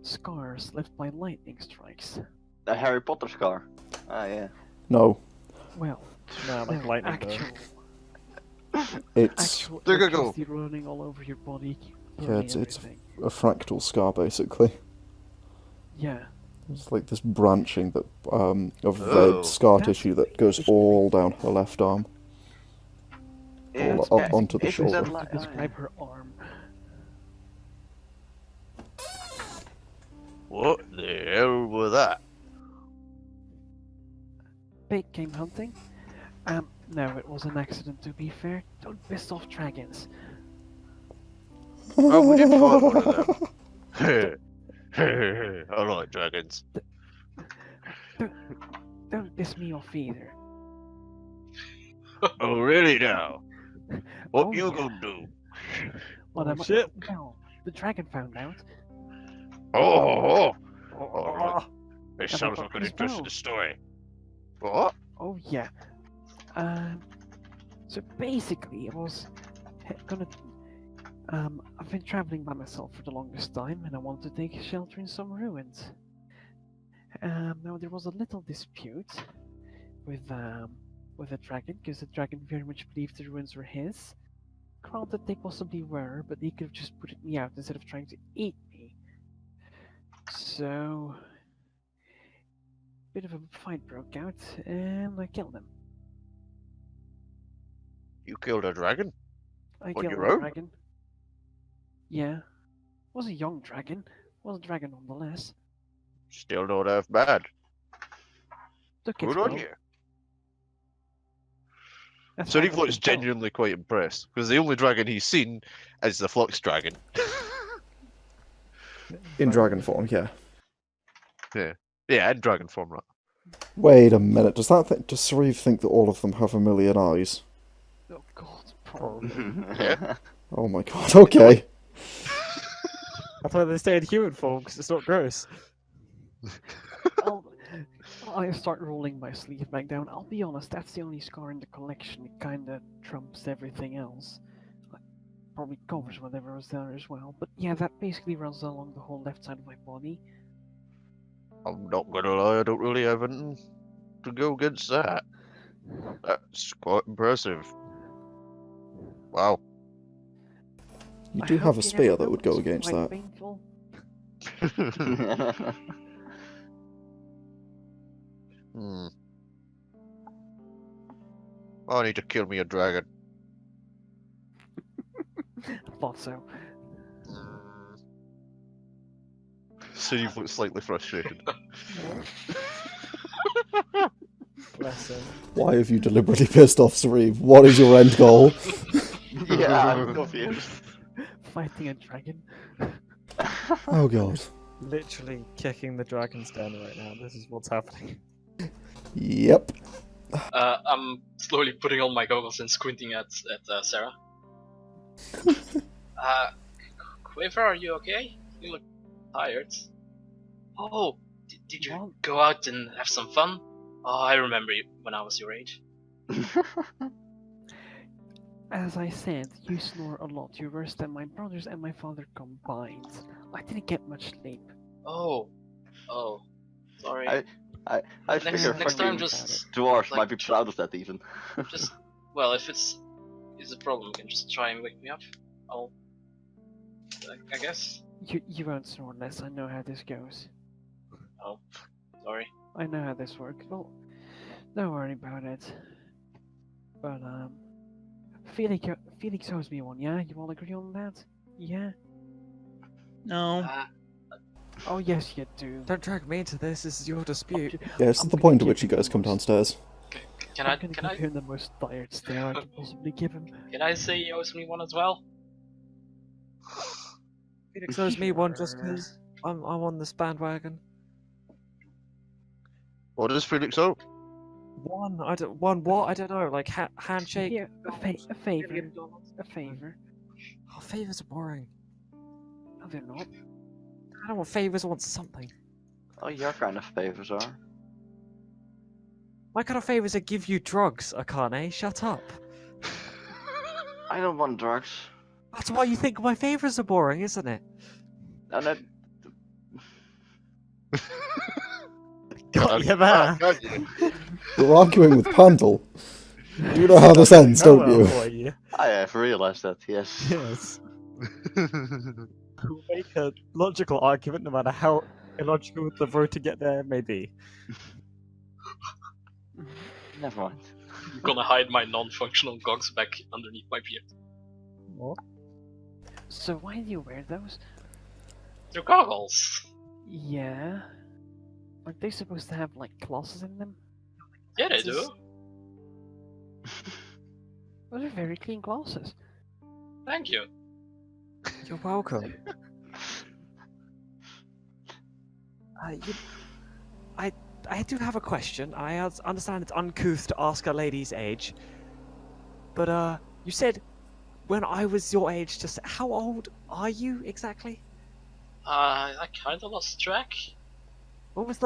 scars left by lightning strikes? The Harry Potter scar. Ah, yeah. No, Well, No, like no, lightning burn. it's actual There you go. electricity running all over your body. Yeah, burning it's- everything. a fractal scar, basically. Yeah. It's like this branching that of Oh. red scar That's tissue that goes all down her left arm. Yeah, All up onto the isn't that shoulder. like- To describe her arm. What the hell was that? Big game hunting? No, it was an accident to be fair. Don't piss off dragons. Oh, we did fight one of them. I like dragons. Don't piss me off either. Oh, really now? What Oh, you yeah. gonna do? Well, Oh, shit. Well, the dragon found out. Oh, Oh, this Yeah, sounds but like an as interesting well. story. What? Oh yeah. So basically, I was gonna. I've been traveling by myself for the longest time, and I wanted to take shelter in some ruins. Now there was a little dispute with a dragon, because the dragon very much believed the ruins were his. Granted, they possibly were, but he could have just put me out instead of trying to eat me. So, bit of a fight broke out, and I killed him. You killed a dragon? I On killed your the own? dragon. Yeah. Was a young dragon. Was a dragon nonetheless. Still not half bad. Took its Good on will. you. That's So why he I let looks him go. genuinely quite impressed, because the only dragon he's seen is the Flux dragon. In dragon form, yeah. Yeah, in dragon form, right? Wait a minute. Does Sauriv think that all of them have a million eyes? Oh god, probably. Yeah. Oh my god. Okay. I thought they stay in human form because it's not gross. I start rolling my sleeve back down. I'll be honest, that's the only scar in the collection. It kinda trumps everything else. Probably covers whatever was there as well. But yeah, that basically runs along the whole left side of my body. I'm not gonna lie, I don't really have anything to go against that. That's quite impressive. Wow. You I do hope have a you spear never that know, would go it's against quite that. painful. Hmm. I need to kill me a dragon. Thought so. So you look slightly frustrated. Bless him. Why have you deliberately pissed off Sauriv? What is your end goal? Yeah, I'm confused. Fighting a dragon. Oh god. Literally kicking the dragon's den right now. This is what's happening. Yep. I'm slowly putting on my goggles and squinting at Sarah. Quiver, are you okay? You look tired. Oh, did you Well, go out and have some fun? Oh, I remember when I was your age. as I said, you snore a lot. You're worse than my brothers and my father combined. I didn't get much sleep. Oh, sorry. I figure next time fucking just dwarves like, might be proud of that even. just well, if it's a problem, you can just try and wake me up. I guess. You won't snore unless I know how this goes. Oh, sorry. I know how this works. Well, don't worry about it. But, Felix owes me one, yeah? You all agree on that? Yeah? No. Oh, yes, you do. Don't drag me into this. This is your dispute. Yeah, this is the point at which you guys come downstairs. Can I'm gonna I give him the most tired stare I can possibly give him. can I say he owes me one as well? Felix owes me one just because I'm on this bandwagon. What does Felix owe? One, one what? I don't know. Like handshake. Yeah, a favor. A favor. Oh, favors are boring. No, they're not. I don't want favors. I want something. Oh, your kind of favors are. My kind of favors are give you drugs, Akane. Shut up. I don't want drugs. That's why you think my favors are boring, isn't it? And that, Got you there. You're arguing with Pandal. You know how this ends, don't you? Boy. I have realized that, yes. Yes. Who make a logical argument, no matter how illogical the road to get there may be. Never mind. I'm gonna hide my non-functional gogs back underneath my beard. What? So why do you wear those? They're goggles. Yeah. Aren't they supposed to have, like, glosses in them? Yeah, they do. Those are very clean glosses. Thank you. You're welcome. I do have a question. I understand it's uncouth to ask a lady's age, but you said when I was your age. Just how old are you exactly? I kinda lost track. What was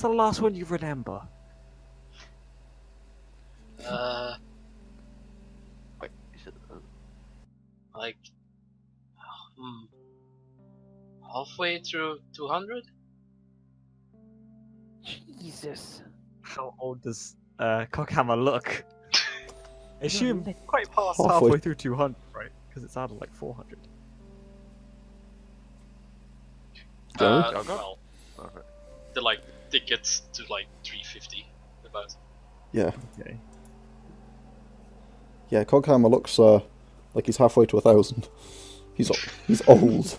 the last one you remember? Wait, is it? Like, halfway through 200? Jesus. How old does Coghammer look? Assume No, quite past Halfway. halfway through 200, right? Because it's out of like 400. Joey? Well, the like tickets to like 350 about. Yeah. Okay. Yeah, Coghammer looks like he's halfway to 1,000. He's old.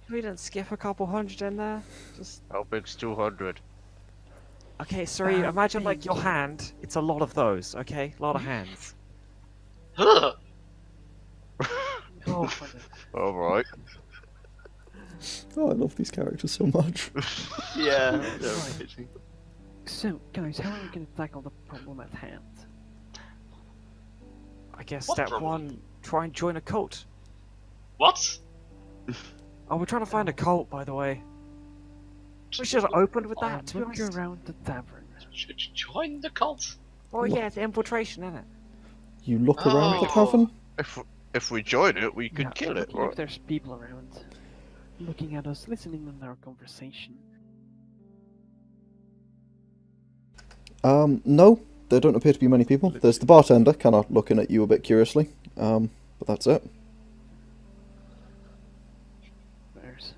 We didn't skip a couple hundred in there. Just How big's 200? okay. Sorry, imagine like your hand. It's a lot of those. Okay, a lot of hands. Ugh! Oh, for the... Alright. Oh, I love these characters so much. Yeah, they're Right. amazing. So, guys, how are we going to tackle the problem at hand? I guess What step problem? one: try and join a cult. What? Oh, we're trying to find a cult, by the way. We should have opened with I'll that. To be look honest. around the tavern. Should you join the cult? Oh yeah, it's infiltration, isn't it? You look around the Oh. tavern? If we join it, we could Yeah, kill it, looking right? if there's people around. Looking at us, listening to our conversation. No, there don't appear to be many people. There's the bartender, kind of looking at you a bit curiously. But that's it. There's...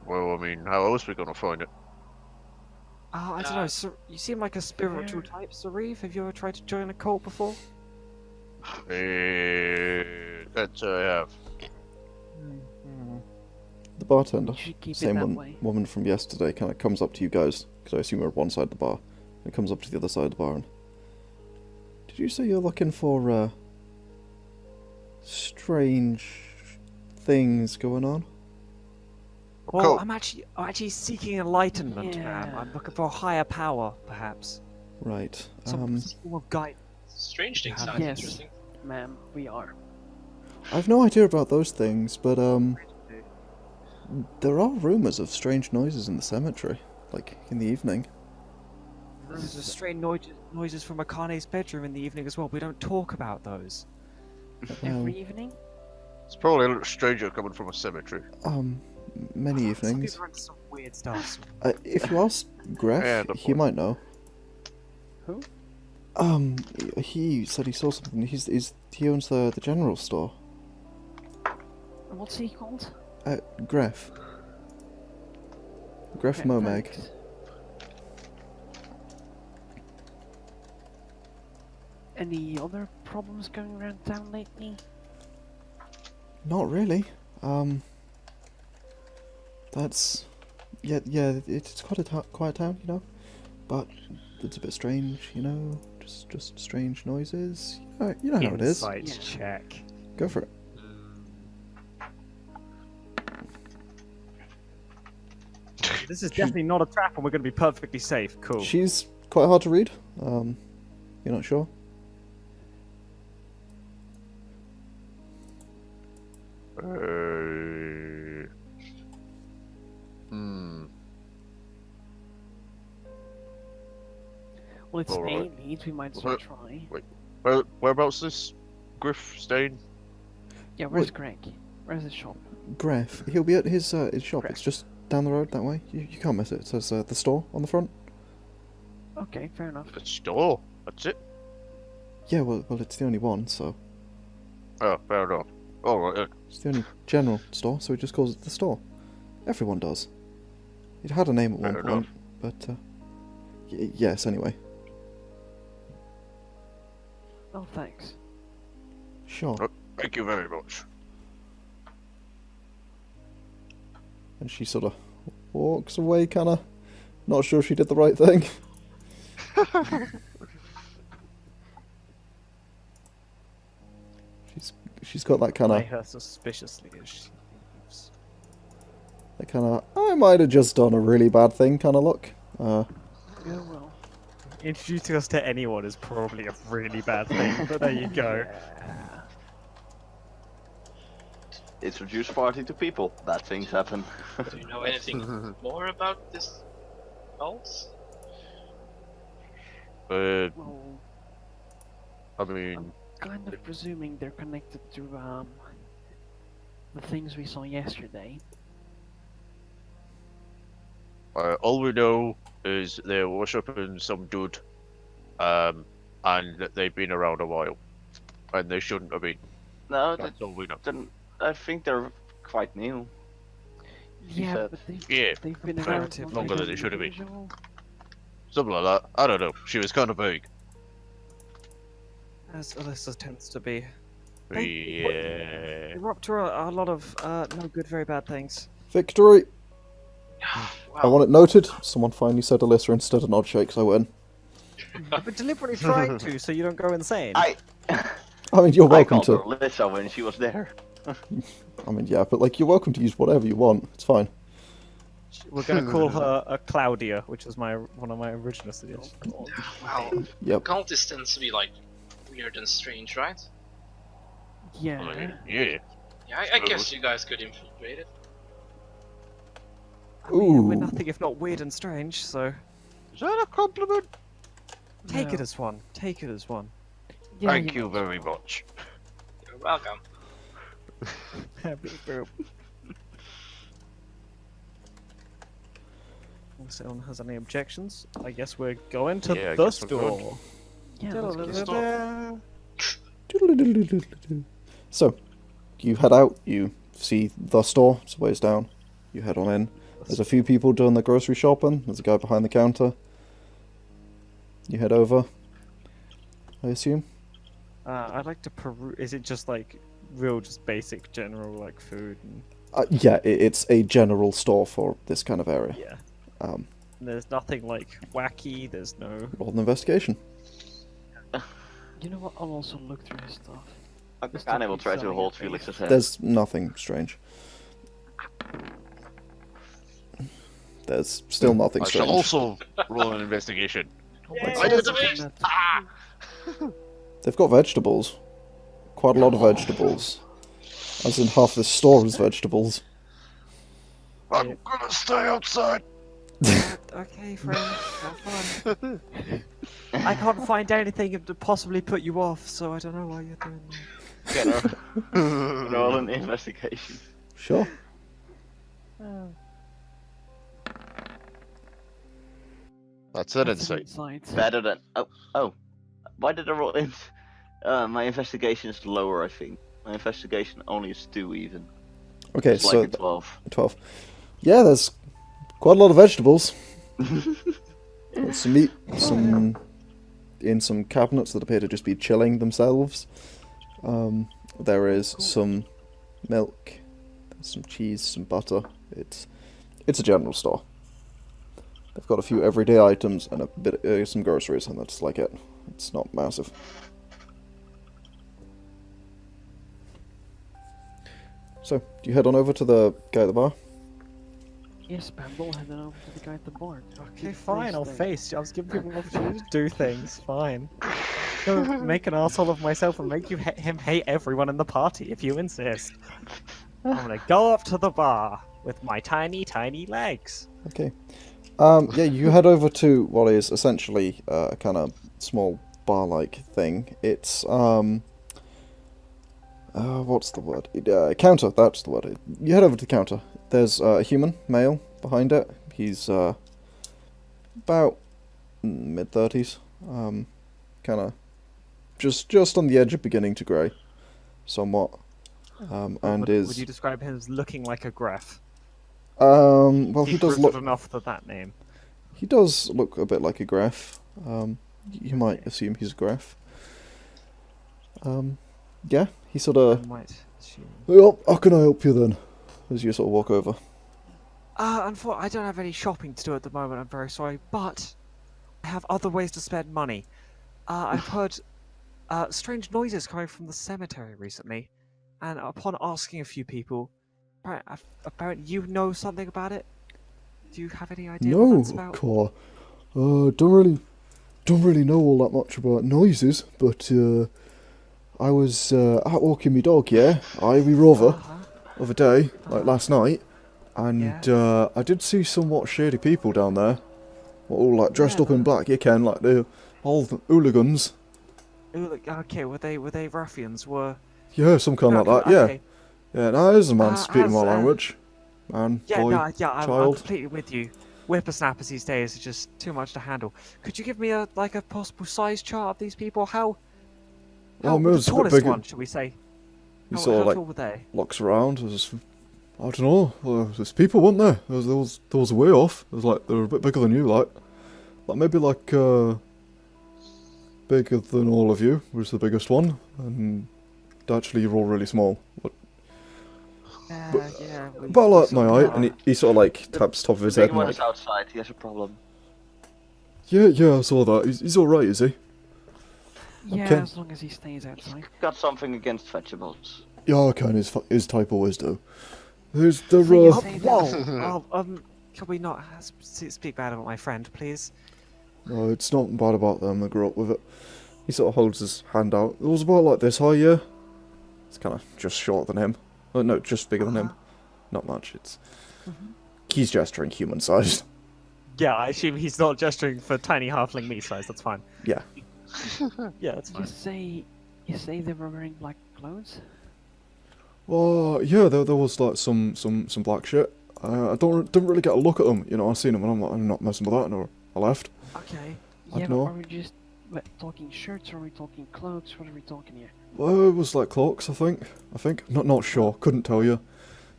Well, I mean, how else are we gonna find it? I don't know. So, you seem like a spiritual type, Sauriv. Have you ever tried to join a cult before? That I have. The bartender, You should keep it same that way. woman from yesterday, kind of comes up to you guys, because I assume we're at one side of the bar, and comes up to the other side of the bar and... Did you say you're looking for, strange things going on? Well, Cool. I'm actually seeking enlightenment, man. Yeah. I'm looking for a higher power, perhaps. Right, Some form of guidance. Strange things Yeah. sound Yes. interesting. Ma'am, we are. I've no idea about those things, but, there are rumours of strange noises in the cemetery, like, in the evening. There's a strange noises from Akane's bedroom in the evening as well. We don't talk about those. Every evening? It's probably a little stranger coming from a cemetery. Many Some evenings. people are into some weird stuff. If you ask Gref, Yeah, the he boy. might know. Who? He said he saw something. He owns the general store. What's he called? Gref. Gref Momag. Thanks. Any other problems going around town lately? Not really. That's... Yeah, it's quite a quiet town, you know? But it's a bit strange, you know? Just strange noises. You know how it is. Insight Yeah. check. Go for it. This is definitely not a trap, and we're going to be perfectly safe. Cool. She's quite hard to read. You're not sure? Well, it's Alright. May leads, we might as well try. Whereabouts this Griff staying? Yeah, where's Greg? Where's his shop? Gref. He'll be at his shop. Gref. It's just down the road that way. You can't miss it. It says the store on the front. Okay, fair enough. The store. That's it. Yeah, well, it's the only one, so Oh, fair enough. Alright. it's the only general store, so he just calls it the store. Everyone does. It had a name at one Fair point, enough. but yes. Anyway, Oh, thanks. sure. Oh. Thank you very much. And she sort of walks away, kind of not sure she did the right thing. She's got that kind Eye of her suspiciously as she leaves. I might have just done a really bad thing kind of look. Yeah, well. Introducing us to anyone is probably a really bad thing, but there you go. Introduce party to people. Bad things happen. Do you know anything more about this cult? Well, I mean, kind of presuming they're connected to, the things we saw yesterday. all we know is they're worshipping some dude, and that they've been around a while, and they shouldn't have been. No, That's all we know. I think they're quite new. She Yeah, said. but Yeah, they've been comparative around longer than they should have been. usual. Something like that. I don't know. She was kind of vague. As Alyssa tends to be. Yeah. We're up to a lot of no good, very bad things. Victory! I Wow. want it noted. Someone finally said Alyssa instead of Nodshakes. I win. I've been deliberately trying to, so you don't go insane. I mean, you're welcome I called to. her Alyssa when she was there. I mean, yeah, but like, you're welcome to use whatever you want. It's fine. We're gonna call her a Claudia, which was one of my original suggestions. Wow. Yep. Cultists tends to be like weird and strange, right? Yeah. I mean, yeah. Yeah, I guess you guys could infiltrate it. I mean, we're Ooh. nothing if not weird and strange, so Is that a compliment? take it No. as one. Take it as one. Yeah, Thank you very much. You're welcome. Beep, boop. Unless anyone has any objections, I guess we're going to Yeah, I the guess we're going. store. Yeah, let's go. Stop. So, you head out, you see the store, it's a ways down. You head on in. There's a few people doing the grocery shopping. There's a guy behind the counter. You head over, I assume. I'd like to peruse. Is it just like real, just basic, general like food? And... Yeah, it's a general store for this kind of area. Yeah. Um, There's nothing like wacky. There's no. roll an investigation. You know what? I'll also look through his stuff. Just Akane to will be try to selling hold it, Felix's hand. There's nothing strange. There's still nothing I shall strange. also roll an investigation. Let's I say did something it! that- They've got vegetables. Quite a lot of vegetables. As in half the store is vegetables. I'm gonna stay outside. Okay, friend. Have fun. I can't find anything to possibly put you off, so I don't know why you're doing that. Roll an investigation. Sure. That's an That's an insight. insight. Better than. Oh. Why did I roll in? My investigation is lower, I think. My investigation only is 2 even. Okay, It's so like a 12. 12. Yeah, there's quite a lot of vegetables. There's some meat, some in some cabinets that appear to just be chilling themselves. There is some milk, there's some cheese, some butter. It's a general store. They've got a few everyday items and a bit some groceries, and that's like it. It's not massive. So, do you head on over to the guy at the bar? Yes, Pandal, heading over to the guy at the bar. Okay, fine, I'll face. I was giving people an opportunity to do things. Fine. Go make an asshole of myself and make him hate everyone in the party if you insist. I'm gonna go up to the bar with my tiny, tiny legs. Okay. Yeah, you head over to what is essentially a kind of small bar-like thing. It's, what's the word? Counter, that's the word. You head over to the counter. There's a human, male, behind it. He's, about mid-30s. Kind of just on the edge of beginning to grey. Somewhat. And would you describe him as looking like a graph? Well, he does look enough for that name. He does look a bit like a graph. You might assume he's a graph. Yeah, he sort of. Might assume. Well, how can I help you then? As you sort of walk over. Unfortunately, I don't have any shopping to do at the moment. I'm very sorry, but I have other ways to spend money. I've heard strange noises coming from the cemetery recently, and upon asking a few people, apparently you know something about it. Do you have any idea what that's about? Car. Don't really know all that much about noises, but I was out walking my dog. Yeah, we Rover, other day, like last night, and I did see somewhat shady people down there, all like dressed up in black. You can like they're all the hooligans. Okay, were they ruffians? Yeah, some kind like that. Okay. Yeah, no, there's a man speaking my language. Man, boy, I'm child. completely with you. Whippersnappers these days are just too much to handle. Could you give me a possible size chart of these people? How Well, the Mills a bit tallest bigger. one, should we say? He How sort of tall were they? like looks around. I don't know. There's people, weren't there? There was a way off. It was like they were a bit bigger than you, like maybe bigger than all of you was the biggest one, and actually you're all really small. Yeah. About like my height, and he sort of like taps top of his The head big and one like, is outside. He has a problem. yeah, I saw that. He's all right, is he? Yeah, Okay. as long as he stays outside. Got something against vegetables. Yargon, his type always do. There's Say the Whoa! Can we not speak bad about my friend, please? No, it's not bad about them. I grew up with it. He sort of holds his hand out. It was about like this high, yeah. It's kind of just shorter than him. Oh, no, just bigger than him. Not much. It's he's gesturing human sized. Yeah, I assume he's not gesturing for tiny halfling me size. That's fine. Yeah. Yeah, that's fine. You say they were wearing black clothes? Oh, yeah. There was like some black shit. I didn't really get a look at them. You know, I seen them and I'm not messing with that. And I left. Okay. I Yeah, don't know. but are we just talking shirts or are we talking clothes? What are we talking here? Well, it was like cloaks, I think. Not sure. Couldn't tell you.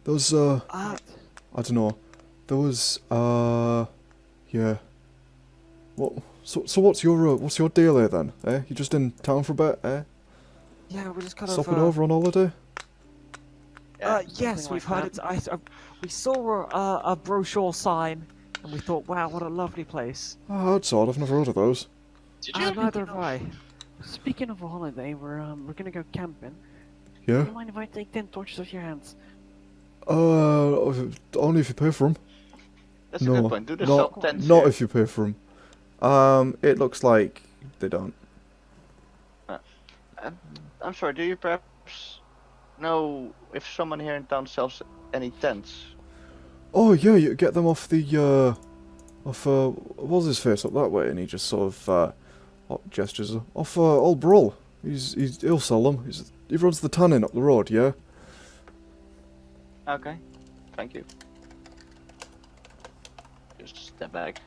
There was I don't know. There was yeah. What? So what's your deal here then? Eh? You just in town for a bit? Eh? Yeah, we're just kind of. Stopping over on holiday? Yes, something we've like heard that. it. We saw a brochure sign, and we thought, wow, what a lovely place. Oh, that's odd. I've never heard of those. Did you Neither have I. Speaking of a holiday, we're gonna go camping. Yeah. Do you mind if I take 10 torches off your hands? Only if you pay for them. That's a No, good point. Do they sell not tents not here? if you pay for them. It looks like they don't. I'm sorry. Do you perhaps know if someone here in town sells any tents? Oh yeah, you get them off the what was his face up that way, and he just sort of gestures off old Brawl. He'll sell them. He runs the tannin up the road, yeah. Okay. Thank you. Just step back.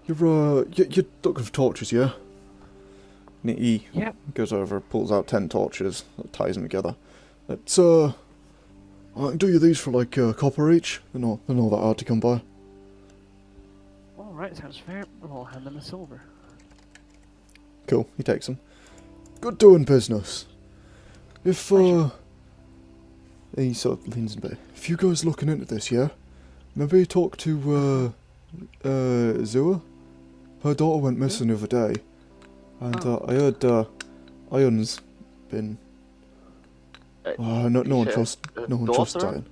You're looking for torches, yeah? And he Yep. goes over, pulls out 10 torches, ties them together. Let's I can do you these for like a copper each. They're not that hard to come by. Alright, sounds fair. I'll hand them a silver. Cool, he takes them. Good doing business. If, he sort of leans in a bit. If you guys looking into this, yeah? Maybe talk to, Zua? Her daughter went missing the other day. And, I heard, Ion's been... no one trusts Ion.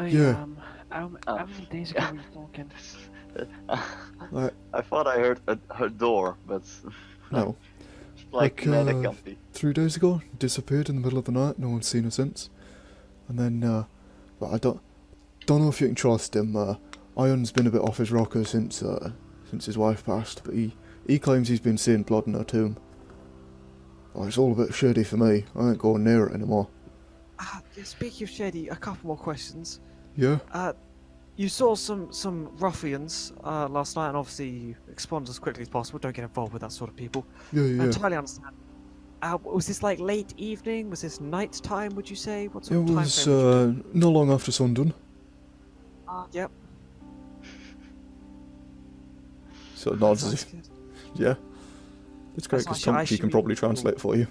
Yeah. How many days ago were you talking? I thought I heard her door, but No. like mad it can't be. 3 days ago, disappeared in the middle of the night. No one's seen her since. And then, but I don't know if you can trust him. Ion's been a bit off his rocker since his wife passed, but he claims he's been seeing blood in her tomb. Oh, it's all a bit shady for me. I ain't going near it anymore. Yeah, speaking of shady, a couple more questions. Yeah? You saw some ruffians last night, and obviously you respond as quickly as possible. Don't get involved with that sort of people. Yeah, I yeah. entirely understand. Was this like late evening? Was this night time, would you say? What sort It of time was, frame? not long after sundown. Yep. Sort of nods as Sounds if, good. yeah. It's great That's because actually- I she can should probably be- translate for you.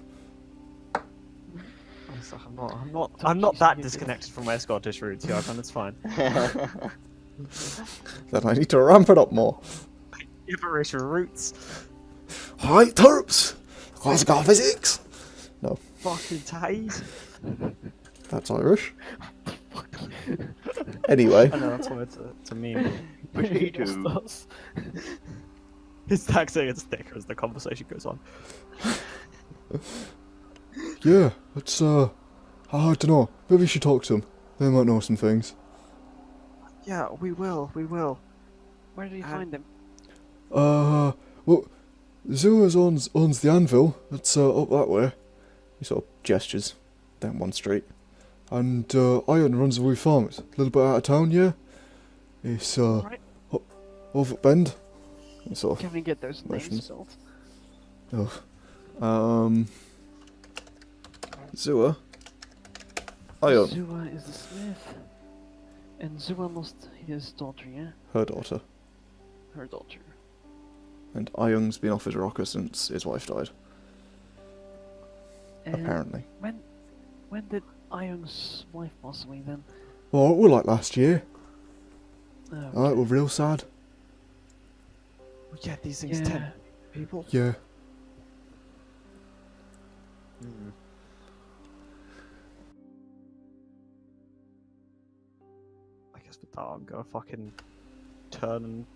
I'm not that disconnected from my Scottish roots, Yargon. It's fine. Then I need to ramp it up more. Gibberish roots. Hi, Terps! Glasgow physics! No, Fucking tight. that's Irish. Anyway, I know that's what it's a meme. Potato. His tag saying it's thicker as the conversation goes on. yeah, it's, I don't know. Maybe you should talk to them. They might know some things. Yeah, we will. Where did you find them? Well, Zua's owns the anvil. It's, up that way. He sort of gestures down one street. And, Iron runs a wee farm. It's a little bit out of town, yeah? It's, Right. over at Bend. He sort of Can we get those names motions. spelled? Zua. Ion, Zua is the smith. And Zua lost his daughter, yeah? her daughter. Her daughter. And Ion's been off his rocker since his wife died, And apparently. When did Ion's wife pass away then? Well, it was like last year. Oh, Alright, we're real sad. Yeah, these things yeah. tend people. Yeah. I guess with that, I'm gonna fucking turn and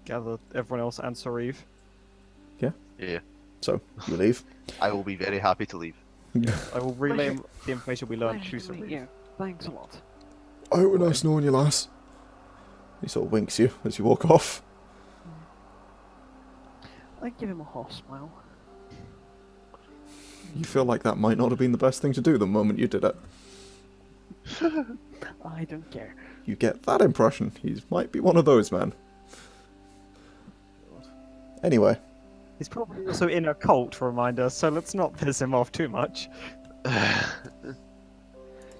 gather everyone else and Sauriv. Yeah, So, you leave. I will be very happy to leave. I will relay the information we learned to Pleasure to meet Sauriv. you. Thanks a lot. Oh, it was nice knowing you, lass. He sort of winks you as you walk off. I give him a half smile. You feel like that might not have been the best thing to do the moment you did it. I don't care. You get that impression. He might be one of those, man. Anyway, He's probably also in a cult, reminder, so let's not piss him off too much.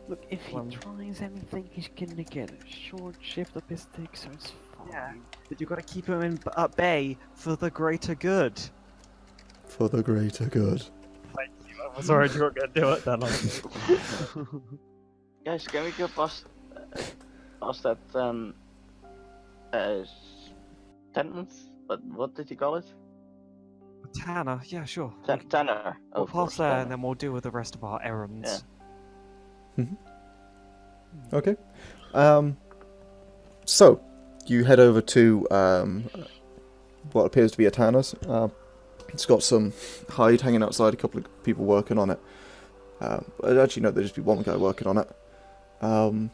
Look, if he Well, tries anything, he's gonna get a short shift up his stick, so it's fine. Yeah. But you gotta keep him at bay for the greater good. for the greater good. Thank you. I was worried you were gonna do it then. Guys, can we go past that tenement? What did you call it? Tanner, yeah, sure. Tanner. We'll of course, pass there Tanner. and then we'll deal with the rest of our errands. Okay. So, you head over to what appears to be a tanner's. It's got some hide hanging outside, a couple of people working on it. Actually, no, there'd just be one guy working on it.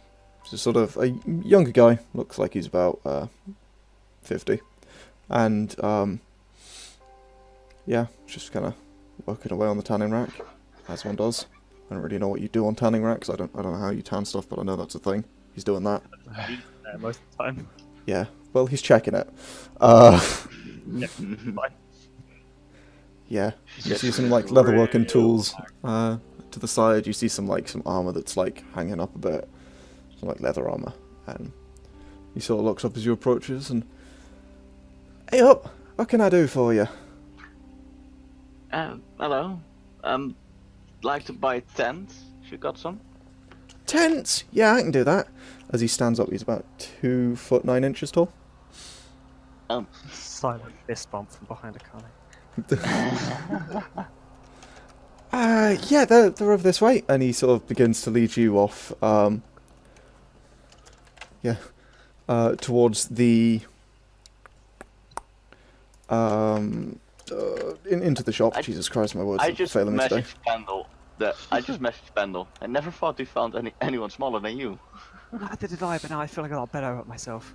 It's sort of a younger guy, looks like he's about 50. And, yeah, just kind of working away on the tanning rack, as one does. I don't really know what you do on tanning racks. I don't know how you tan stuff, but I know that's a thing. He's doing that. Most of the time. Yeah. Well, he's checking it. Yeah, fine. Yeah, you Shit, see some it's like leatherworking real tools hard. to the side. You see some armor that's like hanging up a bit, some like leather armor, and he sort of looks up as you approaches and, hey up, what can I do for you? Hello. Like to buy tents, if you got some. Tents? Yeah, I can do that. As he stands up, he's about 2 foot 9 inches tall. Silent fist bump from behind Akane. Yeah, they're over this way, and he sort of begins to lead you off, towards the, into the shop. Jesus Christ, my words I are just failing me today. messaged Pandal. I just messaged Pandal. I never thought we found anyone smaller than you. Neither did I, but now I feel like a lot better about myself.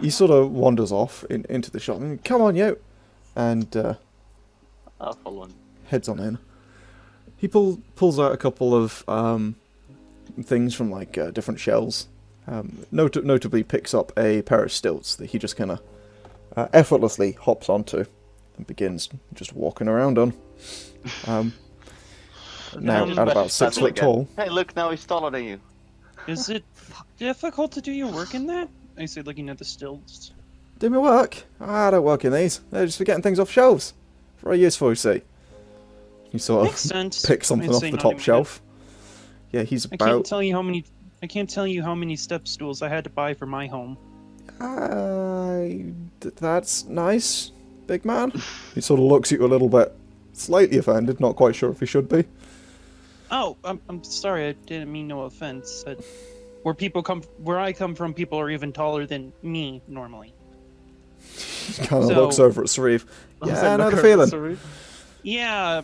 He sort of wanders off into the shop. Come on, you! And I'll follow him. heads on in. He pulls out a couple of things from like different shelves. Notably picks up a pair of stilts that he just kind of effortlessly hops onto and begins just walking around on. Now Just at about messaged 6 Pandal foot again. tall. Hey, look, now he's taller than you. Is it difficult to do your work in that? I say, looking at the stills. Do my work? I don't work in these. They're just for getting things off shelves. Very useful, you see. He sort Makes of sense. picks something I'd off say the not top even shelf. Yeah, he's I can't about... tell you how many. I can't tell you how many step stools I had to buy for my home. That's nice, big man. He sort of looks at you a little bit, slightly offended, not quite sure if he should be. Oh, I'm sorry. I didn't mean no offense. Where I come from, people are even taller than me normally. He kind of So- looks over at Sauriv. Yeah, I know the feeling. Yeah.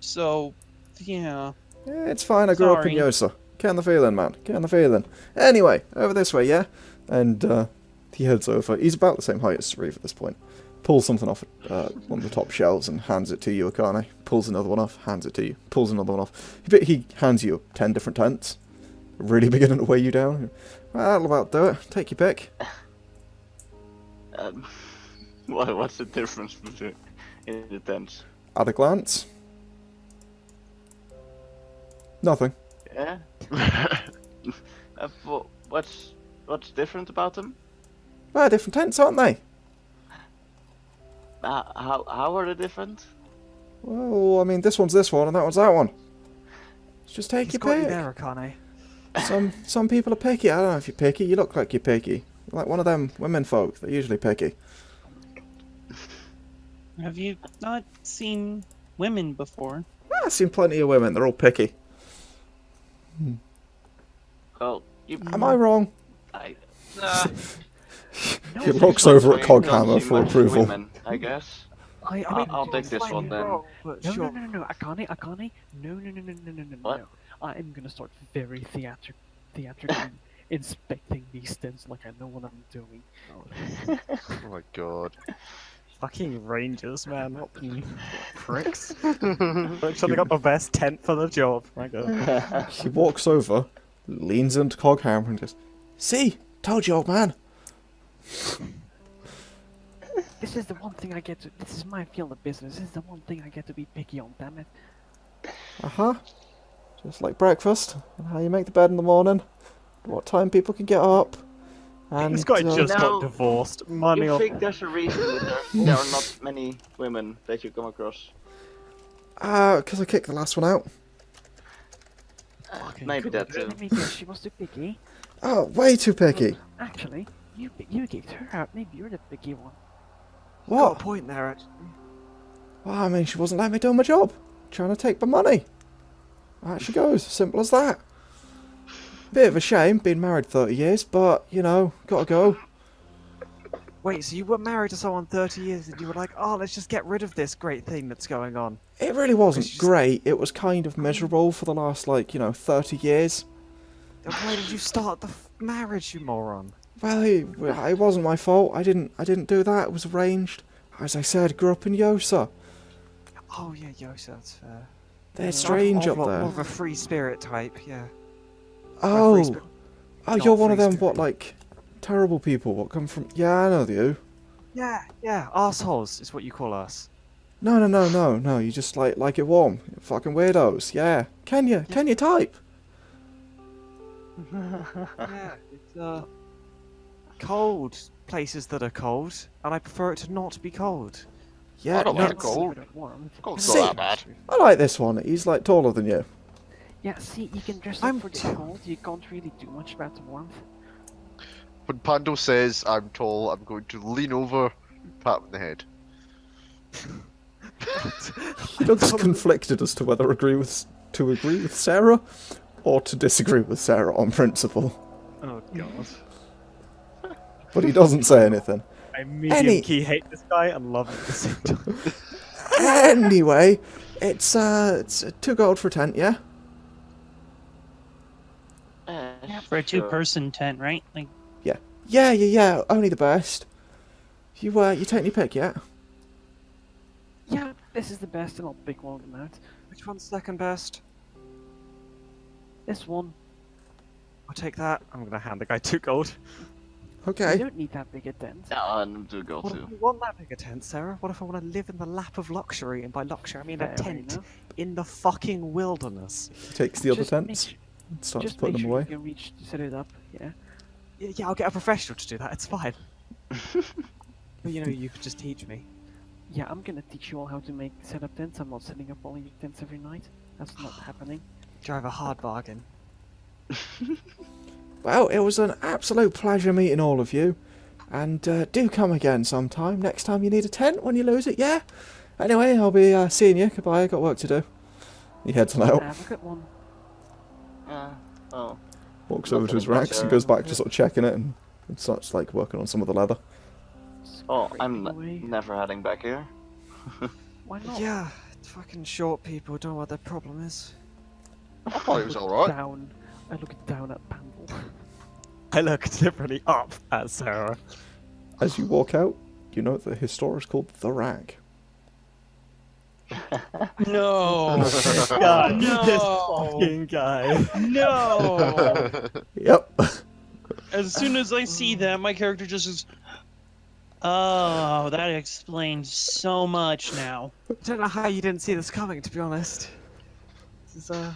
So, yeah. Yeah, it's fine, I grew up in Sorry. Yosa. Getting the feeling, man. Getting the feeling. Anyway, over this way, yeah? And he heads over. He's about the same height as Sauriv at this point. Pulls something off one of the top shelves and hands it to you, Akane. Pulls another one off, hands it to you. Pulls another one off. He hands you 10 different tents. Really beginning to weigh you down. Well, that'll about do it. Take your pick. What's the difference between in the tents? At a glance. Nothing. Yeah. What's different about them? Well, different tents, aren't they? How are they different? Well, I mean, this one's this one and that one's that one. Just take He's your got you pick. there, Akane. Some people are picky. I don't know if you're picky. You look like you're picky. You're like one of them women folk. They're usually picky. Have you not seen women before? I've seen plenty of women. They're all picky. Well, Am I wrong? No, He there's looks no over way. at Don't Coghammer see for much approval. Women, I guess. I'll take this one then. No, Sure. no, Akane, no. What? I am gonna start very theatrically inspecting these tents like I know what I'm doing. Oh my god. Fucking rangers, man. What pricks. Looks like they got the best tent for the job. My god. He walks over, leans into Coghammer and goes, "See, told you, old man." This is the one thing I get to. This is my field of business. This is the one thing I get to be picky on. Damn it. Just like breakfast and how you make the bed in the morning, what time people can get up. And This guy just No. got divorced. Money You on. think there's a reason that there are not many women that you come across? because I kicked the last one out. Maybe that too. Let me guess. She was too picky. Oh, way too picky. Actually, you kicked her out. Maybe you're the picky one. Got What? a point there, actually. Well, I mean, she wasn't letting me do my job. Trying to take my money. Out she goes. Simple as that. Bit of a shame, been married 30 years, but, you know, gotta go. Wait, so you were married to someone 30 years and you were like, oh, let's just get rid of this great thing that's going on. It really wasn't It's just- great. It was kind of miserable for the last, 30 years. Then why did you start the marriage, you moron? Well, it wasn't my fault. I didn't do that. It was arranged. As I said, grew up in Yosa. Oh, yeah, Yosa, that's fair. They're strange up More there. of a free spirit type, yeah. Oh, free spirit- oh, not you're one of free them. spirit. What, terrible people? What come from? Yeah, I know you. Yeah, assholes is what you call us. No. You just like it warm. Fucking weirdos. Yeah. Can you type? Yeah, it's cold places that are cold, and I prefer it to not be cold. Yeah. I don't no, like cold. Warmth. Cold's See- not that bad. I like this one. He's like taller than you. Yeah, see, you can dress I'm up for the too- cold. You can't really do much about the warmth. When Pandal says I'm tall, I'm going to lean over, pat him in the head. He looks conflicted as to whether to agree with Sarah or to disagree with Sarah on principle. Oh god. But he doesn't say anything. I medium key hate this guy and love him at the same time. Anyway, it's 2 gold for a tent, yeah? For a Sure. 2-person tent, right? Like, Yeah, only the best. You take your pick, yeah? Yeah, this is the best, and I'll pick one of them out. Which one's second best? This one. I'll take that. I'm gonna hand the guy 2 gold. You Okay. don't need that big a tent. Yeah, and do go What if too. I want that bigger tent, Sarah? What if I want to live in the lap of luxury? And by luxury, I mean a Fair tent enough. in the fucking wilderness. He takes the other Just make tents su- and starts Just putting make them sure away. you can reach to set it up. Yeah. Yeah, I'll get a professional to do that. It's fine. But you could just teach me. Yeah, I'm gonna teach you all how to set up tents. I'm not setting up all your tents every night. That's not happening. Drive a hard bargain. Well, it was an absolute pleasure meeting all of you. And do come again sometime. Next time you need a tent when you lose it, yeah? Anyway, I'll be seeing you. Goodbye, I got work to do. He heads on out, Have a good one. Oh. walks over to his Nothing racks and much, goes back to sort of checking it and starts like working on some of the leather. Oh, I'm Scraping away. never heading back here. Why not? Yeah, fucking short people don't know what their problem is. I thought he was look alright. Down. I look down at Pandal. I look deliberately up at Sarah. As you walk out, you know that his store is called The Rag. no, God, No. this fucking guy. no. Yep. As soon as I see that, my character just is. Oh, that explains so much now. I don't know how you didn't see this coming, to be honest. This is,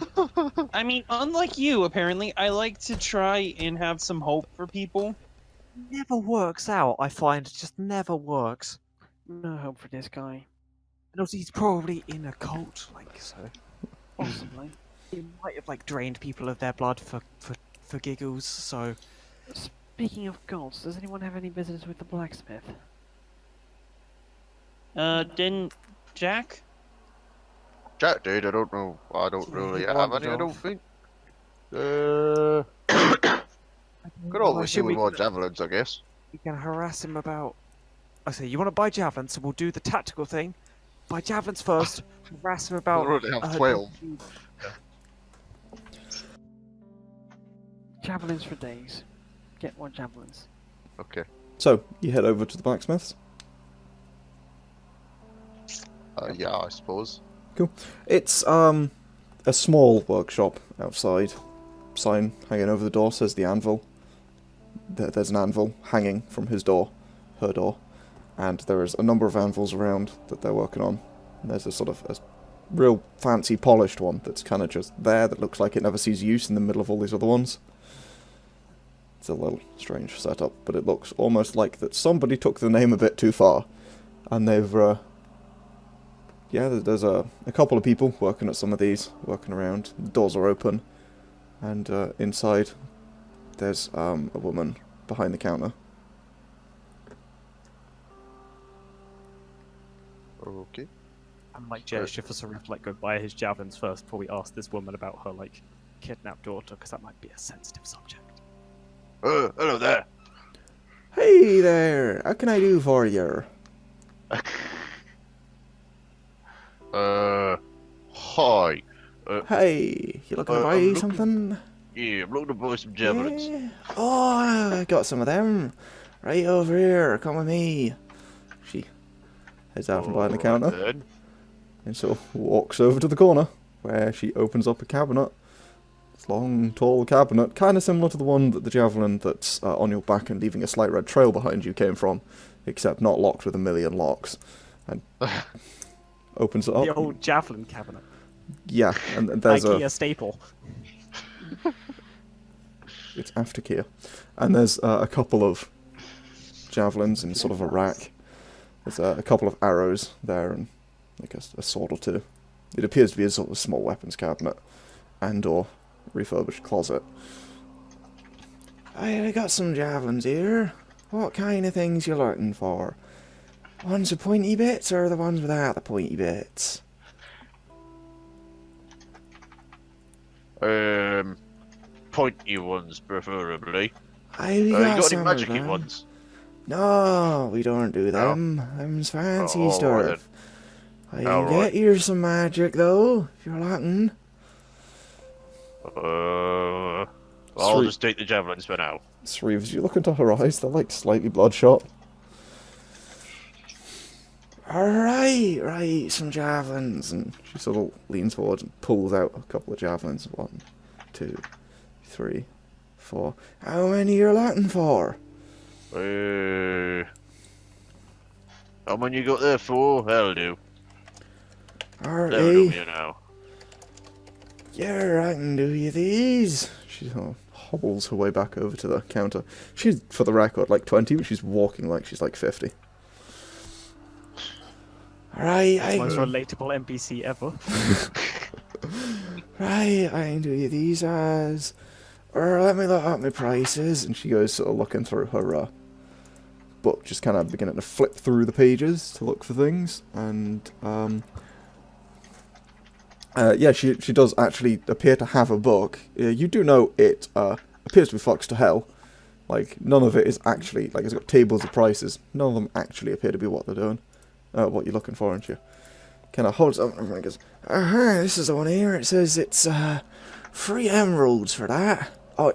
I mean, unlike you, apparently, I like to try and have some hope for people. never works out, I find. It just never works. No hope for this guy. And also, he's probably in a cult, so. Possibly. He might have, drained people of their blood for giggles, so. Speaking of cults, does anyone have any visitors with the blacksmith? Didn't Jack? Jack did, I don't know. I don't really he have wandered any, I don't off. think. Could always do assume with we more can- javelins, I guess. We can harass him about. I say, you want to buy javelins, so we'll do the tactical thing. Buy javelins first, harass him I about. already have 12. Javelins for days. Get more javelins. Okay. So, you head over to the blacksmith's. Yeah, I suppose. It's a small workshop outside. Sign hanging over the door says the anvil. There's an anvil hanging from his door, her door, and there is a number of anvils around that they're working on. And there's a sort of a real fancy polished one that's kind of just there that looks like it never sees use in the middle of all these other ones. It's a little strange setup, but it looks almost like that somebody took the name a bit too far, and they've yeah, there's a couple of people working at some of these, working around. The doors are open, and inside there's a woman behind the counter. Okay. I might gesture for Sauriv to go buy his javelins first before we ask this woman about her kidnapped daughter, because that might be a sensitive subject. Hello there. Hey there, how can I do for you? Hi. Hey, you looking to I'm buy looking- something? Yeah, I'm looking to buy some javelins. Yeah. Oh, I got some of them. Right over here, come with me. She heads out from behind the counter. Then. And so walks over to the corner, where she opens up a cabinet. It's a long, tall cabinet, kind of similar to the one that the javelin that's on your back and leaving a slight red trail behind you came from, except not locked with a million locks. And opens it up. The old javelin cabinet. Yeah, and there's IKEA staple. It's aftercare. And there's a couple of javelins in sort of a rack. There's a couple of arrows there and like a sword or two. It appears to be a sort of small weapons cabinet and or refurbished closet. I got some javelins here. What kind of things you looking for? Ones with pointy bits or the ones without the pointy bits? Pointy ones, preferably. I got any some of magicy them. ones? No, we don't do them. Them's fancy Oh, stuff. I can Alright. get you some magic though, if you're looking. I'll Sweet. just take the javelins for now. Sauriv, as you look into her eyes, they're like slightly bloodshot. Right, some javelins. And she sort of leans forward and pulls out a couple of javelins. 1, 2, 3, 4. How many you're looking for? How many you got there for? That'll do. Are That'll do they? me now. Yeah, I can do you these. She sort of hobbles her way back over to the counter. She's, for the record, like 20, but she's walking like she's like 50. Right, I Most can... relatable NPC ever. Right, I can do you these as... Or let me look up my prices. And she goes sort of looking through her book, just kind of beginning to flip through the pages to look for things. And, yeah, she does actually appear to have a book. You do know it appears to be flux to hell. Like, none of it is actually... Like, it's got tables of prices. None of them actually appear to be what they're doing. What you're looking for, aren't you? Kind of holds it up and goes, this is the one here. It says it's 3 emeralds for that. Oh,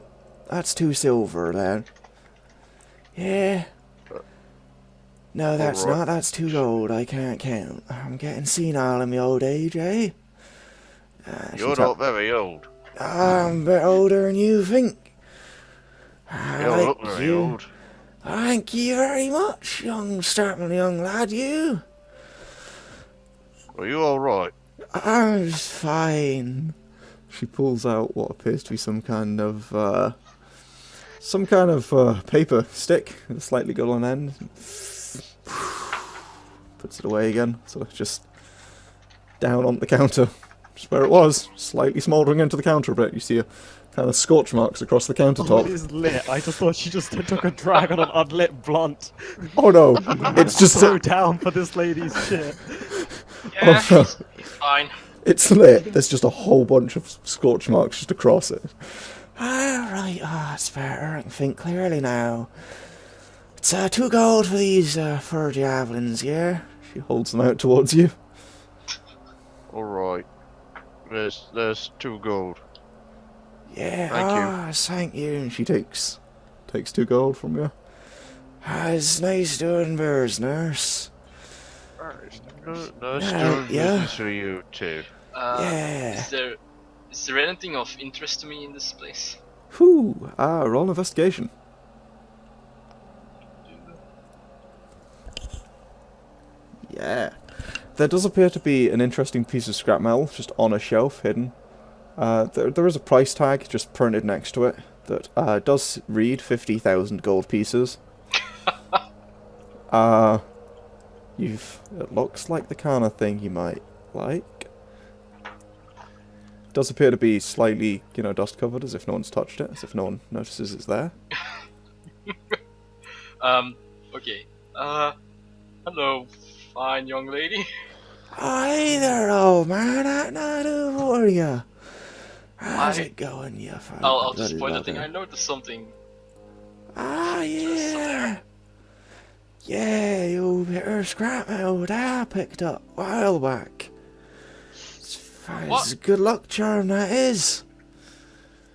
that's 2 silver then. Yeah. No, that's Alright. not. That's 2 gold. I can't count. I'm getting senile in my old age, eh? You're not very old. I'm a bit older than you think. You don't look very old. Thank you very much, startling young lad, you. Are you alright? I'm just fine. She pulls out what appears to be some kind of paper stick with a slightly golden end. Puts it away again, sort of just down on the counter, just where it was, slightly smouldering into the counter a bit. You see a kind of scorch marks across the Oh, countertop. it is lit. I just thought she just took a drag on an unlit blunt. Oh no, it's just So down for this lady's shit. Yeah, no. he's fine. It's lit. There's just a whole bunch of scorch marks just across it. Right, that's better. I can think clearly now. It's 2 gold for these fur javelins, yeah? She holds them out towards you. Alright. There's 2 gold. Yeah, Thank you. thank you. And she takes 2 gold from you. It's nice doing business. Nice Yeah, doing yeah. business for you too. Yeah. Is there anything of interest to me in this place? Whew, roll investigation. Yeah. There does appear to be an interesting piece of scrap metal just on a shelf, hidden. There is a price tag just printed next to it that does read 50,000 gold pieces. It looks like the kind of thing you might like. Does appear to be slightly, dust covered, as if no one's touched it, as if no one notices it's there. Okay. Hello, fine young lady. Hi there, old man. What can I do for you? How's Hi. it going, you fine? I'll just point a thing. I noticed something. Yeah. Yeah, you bit of scrap metal that I picked up a while back. It's a good luck charm, that is.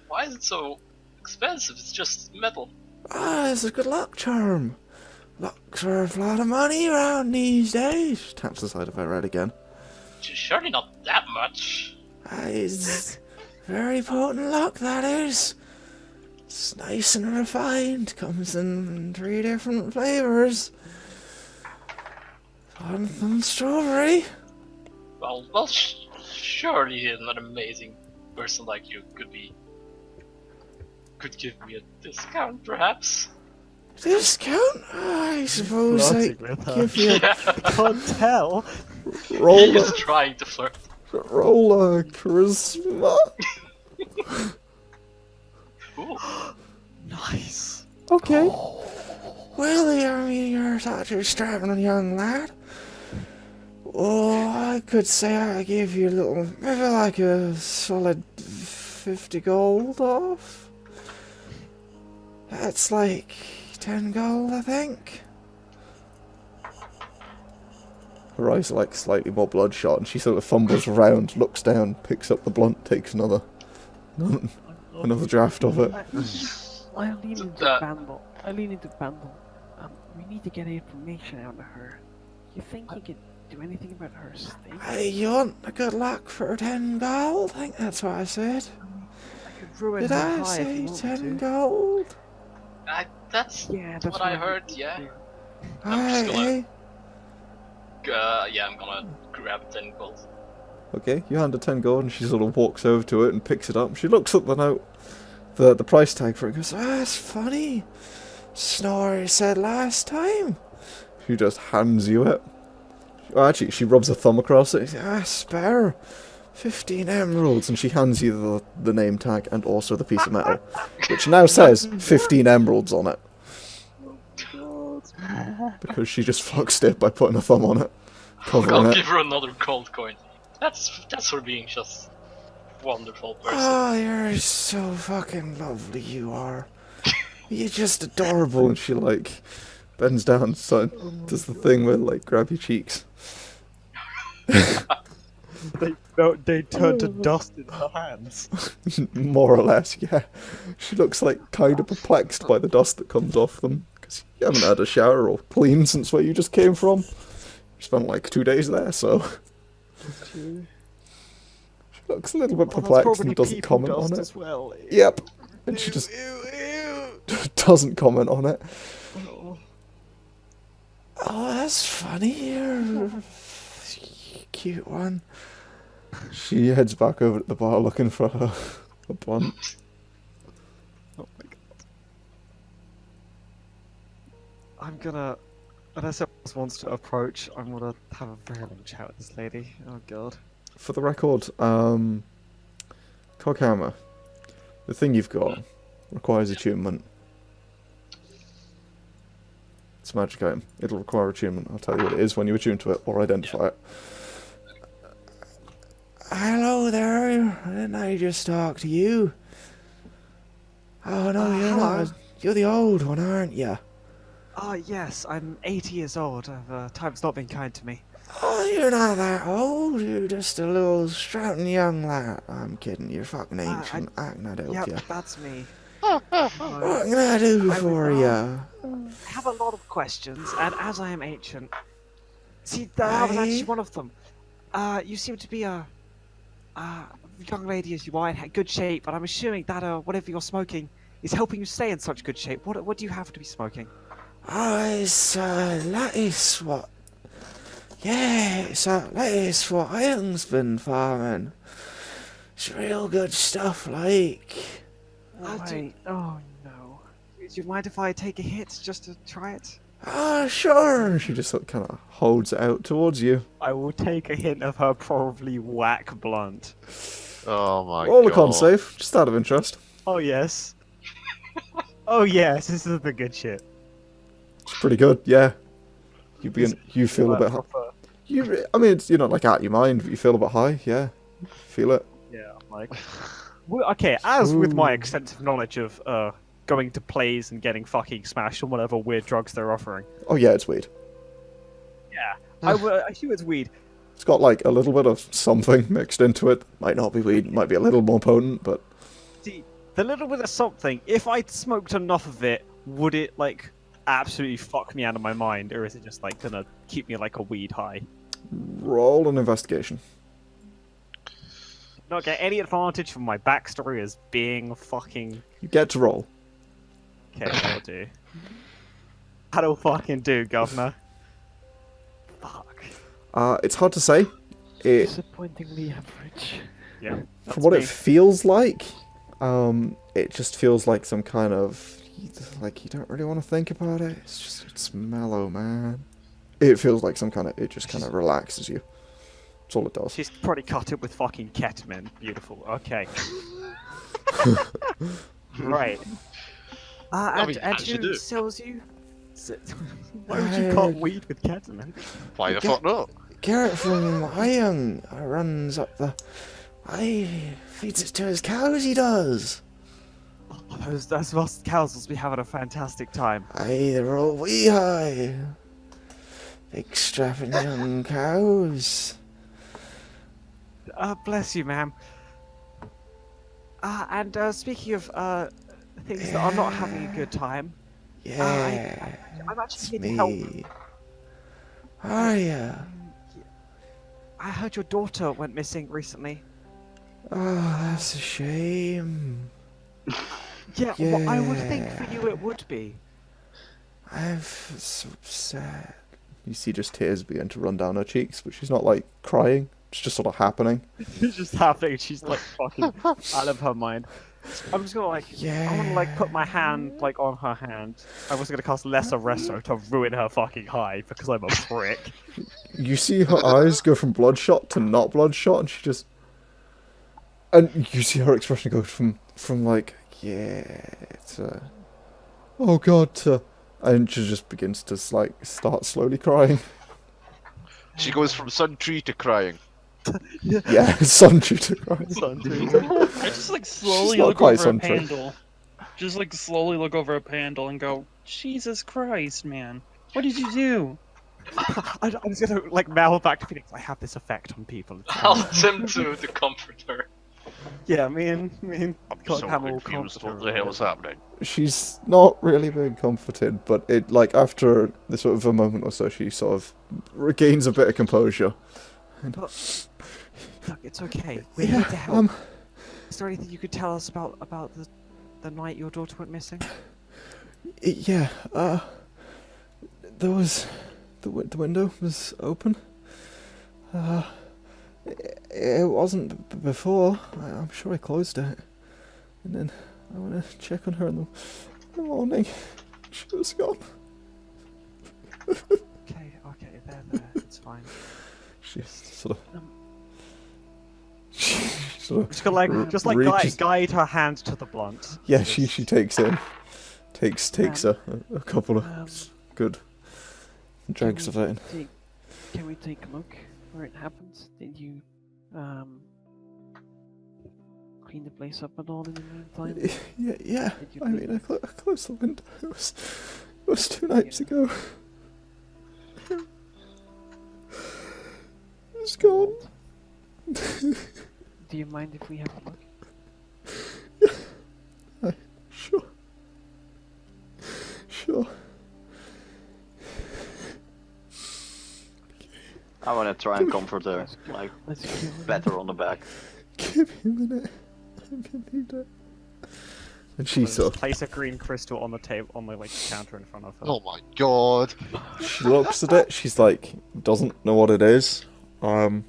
Why is it so expensive? It's just metal. It's a good luck charm. Luck's worth a lot of money around these days. Taps the side of her head again. Surely not that much. It's very potent luck, that is. It's nice and refined. Comes in 3 different flavors. One of them strawberry. Well, surely an amazing person like you could give me a discount, perhaps. Discount? I suppose I Flirting with her. give you Yeah, Can't tell. roll he is a, trying to flirt. roll a charisma. Ooh. Nice. Okay. Well, you're such a strapping young lad. Oh, I could say I give you a little, maybe like a solid 50 gold off. That's like 10 gold, I think. Her eyes are like slightly more bloodshot, and she sort of fumbles around, looks down, picks up the blunt, takes another draft of it. I lean into Pandal. We need to get information out of her. You think he could do anything about her state? Hey, you want a good luck for 10 gold? I think that's what I said. I could ruin Did her I high if you say want me 10 to. gold? That's Yeah, that's what I I'm heard. thinking Yeah. too. I'm just gonna- Hey. Yeah, I'm gonna grab 10 gold. Okay, you hand her 10 gold and she sort of walks over to it and picks it up. She looks at the note, the price tag for it, and goes, that's funny. Snorri said last time. She just hands you it. Well, actually, she rubs her thumb across it. Spare 15 emeralds. And she hands you the name tag and also the piece of metal, which now says 15 emeralds on it. Because she just fucked it by putting a thumb on it. Covering I'll it. give her another gold coin. That's for being just wonderful person. Oh, you're so fucking lovely, you are. You're just adorable. And she, like, bends down, so does the thing where, like, grab your cheeks. They turn to dust in her hands. More or less, yeah. She looks, like, kind of perplexed by the dust that comes off them. Because you haven't had a shower or clean since where you just came from. You spent, like, 2 days there, so... She looks a little bit perplexed and doesn't comment on it. As well. Yep. And she just doesn't comment on it. Oh, that's funny. You're a cute one. She heads back over to the bar looking for a blunt. Oh my god. I'm gonna... Unless anyone else wants to approach, I'm gonna have a very long chat with this lady. Oh god. For the record, Coghammer, the thing you've got requires attunement. It's a magic item. It'll require attunement. I'll tell you what it is when you attune to it or identify it. Hello there. Didn't I just talk to you? Oh no, you're hello. not. You're the old one, aren't you? Yes, I'm 80 years old. Time's not been kind to me. Oh, you're not that old. You're just a little strutting young lad. I'm kidding. You're fucking ancient. I can help Yep, you. that's me. What can I do for you? I have a lot of questions, and as I am ancient... See, that was actually Aye. one of them. You seem to be a young lady as you are in good shape, but I'm assuming that whatever you're smoking is helping you stay in such good shape. What do you have to be smoking? Oh, it's lettuce what? Yeah, it's lettuce what Iron's been farming. It's real good stuff, like. Wait, oh no. Do you mind if I take a hit just to try it? Oh, sure. She just kind of holds it out towards you. I will take a hint of her probably whack blunt. Oh my god. Roll a con save, just out of interest. Oh yes. Oh yes, this is the good shit. It's pretty good, yeah. You feel a bit high. I mean, it's, you're not like out of your mind, but you feel a bit high, yeah. Feel it. Yeah, I'm like... Well, okay, as with my Ooh. extensive knowledge of going to plays and getting fucking smashed on whatever weird drugs they're offering. Oh yeah, it's weed. Yeah, I assume it's weed. It's got like a little bit of something mixed into it. Might not be weed, might be a little more potent, but... See, the little bit of something, if I smoked enough of it, would it, like, absolutely fuck me out of my mind, or is it just, like, gonna keep me like a weed high? Roll an investigation. Not get any advantage from my backstory as being fucking... You get to roll. Okay, that'll do. That'll fucking do, governor. Fuck. It's hard to say. It, Disappointingly average. Yeah. from what it feels like, it just feels like some kind of, like, you don't really want to think about it. It's mellow, man. It feels like some kind of, it just kind of relaxes you. That's all it does. She's probably cut it with fucking ketamine. Beautiful. Okay. Right. And as you who do. sells you? Why would you cut weed with ketamine? Why the fuck not? Garrett from Wyong runs up the... feeds it to his cows, he does. Those lost cows must be having a fantastic time. Aye, they're all wee high. Big strapping young cows. Bless you, ma'am. And speaking of things that are not having a good time, Yeah, I'm it's actually here to help. me. Are ya? I heard your daughter went missing recently. Oh, that's a shame. Yeah, well, I would think for you it would be. I'm so sad. You see just tears begin to run down her cheeks, but she's not like crying. It's just sort of happening. It's just happening. She's like fucking out of her mind. I'm just gonna like, I wanna like put my hand like on her hand. I was gonna cast Lesser Resto to ruin her fucking high because I'm a prick. You see her eyes go from bloodshot to not bloodshot, and she just... And you see her expression go from like, yeah, to... Oh god, to... And she just begins to like start slowly crying. She goes from sun tree to crying. Yeah, sun tree to crying. I just like slowly not look quite over a Suntree. Pandal. Just like slowly look over a Pandal and go, Jesus Christ, man. What did you do? I was gonna like mouth back to Felix. I have this effect on people. I'll attempt to comfort her. Yeah, me and I'm so Coghammer will confused. comfort What the her. hell is happening? She's not really being comforted, but it like after the sort of a moment or so, she sort of regains a bit of composure. But look, it's okay. We're here to help. Is there anything you could tell us about the night your daughter went missing? Yeah, there was the window was open. It wasn't before. I'm sure I closed it, and then I went to check on her in the morning. She was gone. Okay, there, it's fine. She sort of. Um, She sort of Just gonna like, reaches- guide her hand to the blunt. Yeah, she takes a couple of good drags of it in. Can we take a look where it happened? Did you clean the place up at all in the meantime? Yeah. Did you I mean, I closed the window. It was 2 nights ago. It's gone. Do you mind if we have a look? Sure. I want to try and comfort her, like Let's go. pat her on the back. Give me a minute. I need it. And she sort of, Place a green crystal on the table, on the like counter in front of her. Oh my god. she looks at it. She's like, doesn't know what it is. And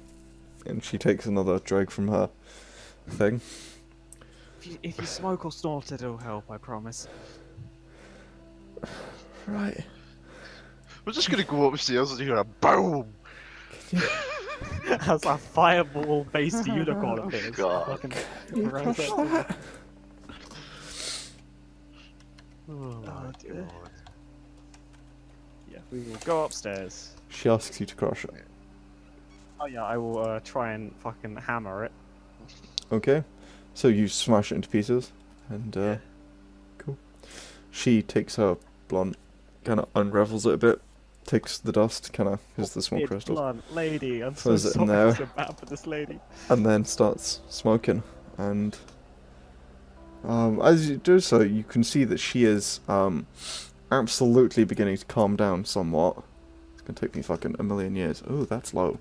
she takes another drag from her thing. If you smoke or snort it, it'll help. I promise. Right. We're just gonna go upstairs and hear a boom. As a fireball-based unicorn appears. God. Fucking Can you runs crush up. that? Oh my god. Yeah, we will go upstairs. She asks you to crush it. Oh yeah, I will try and fucking hammer it. Okay. So you smash it into pieces, and cool. She takes her blunt, kind of unravels it a bit, takes the dust, kind of, because the small It's crystals, blunt, lady. I'm so throws it in sorry. there. I'm so bad for this lady. and then starts smoking. And as you do so, you can see that she is absolutely beginning to calm down somewhat. It's gonna take me fucking a million years. Oh, that's low.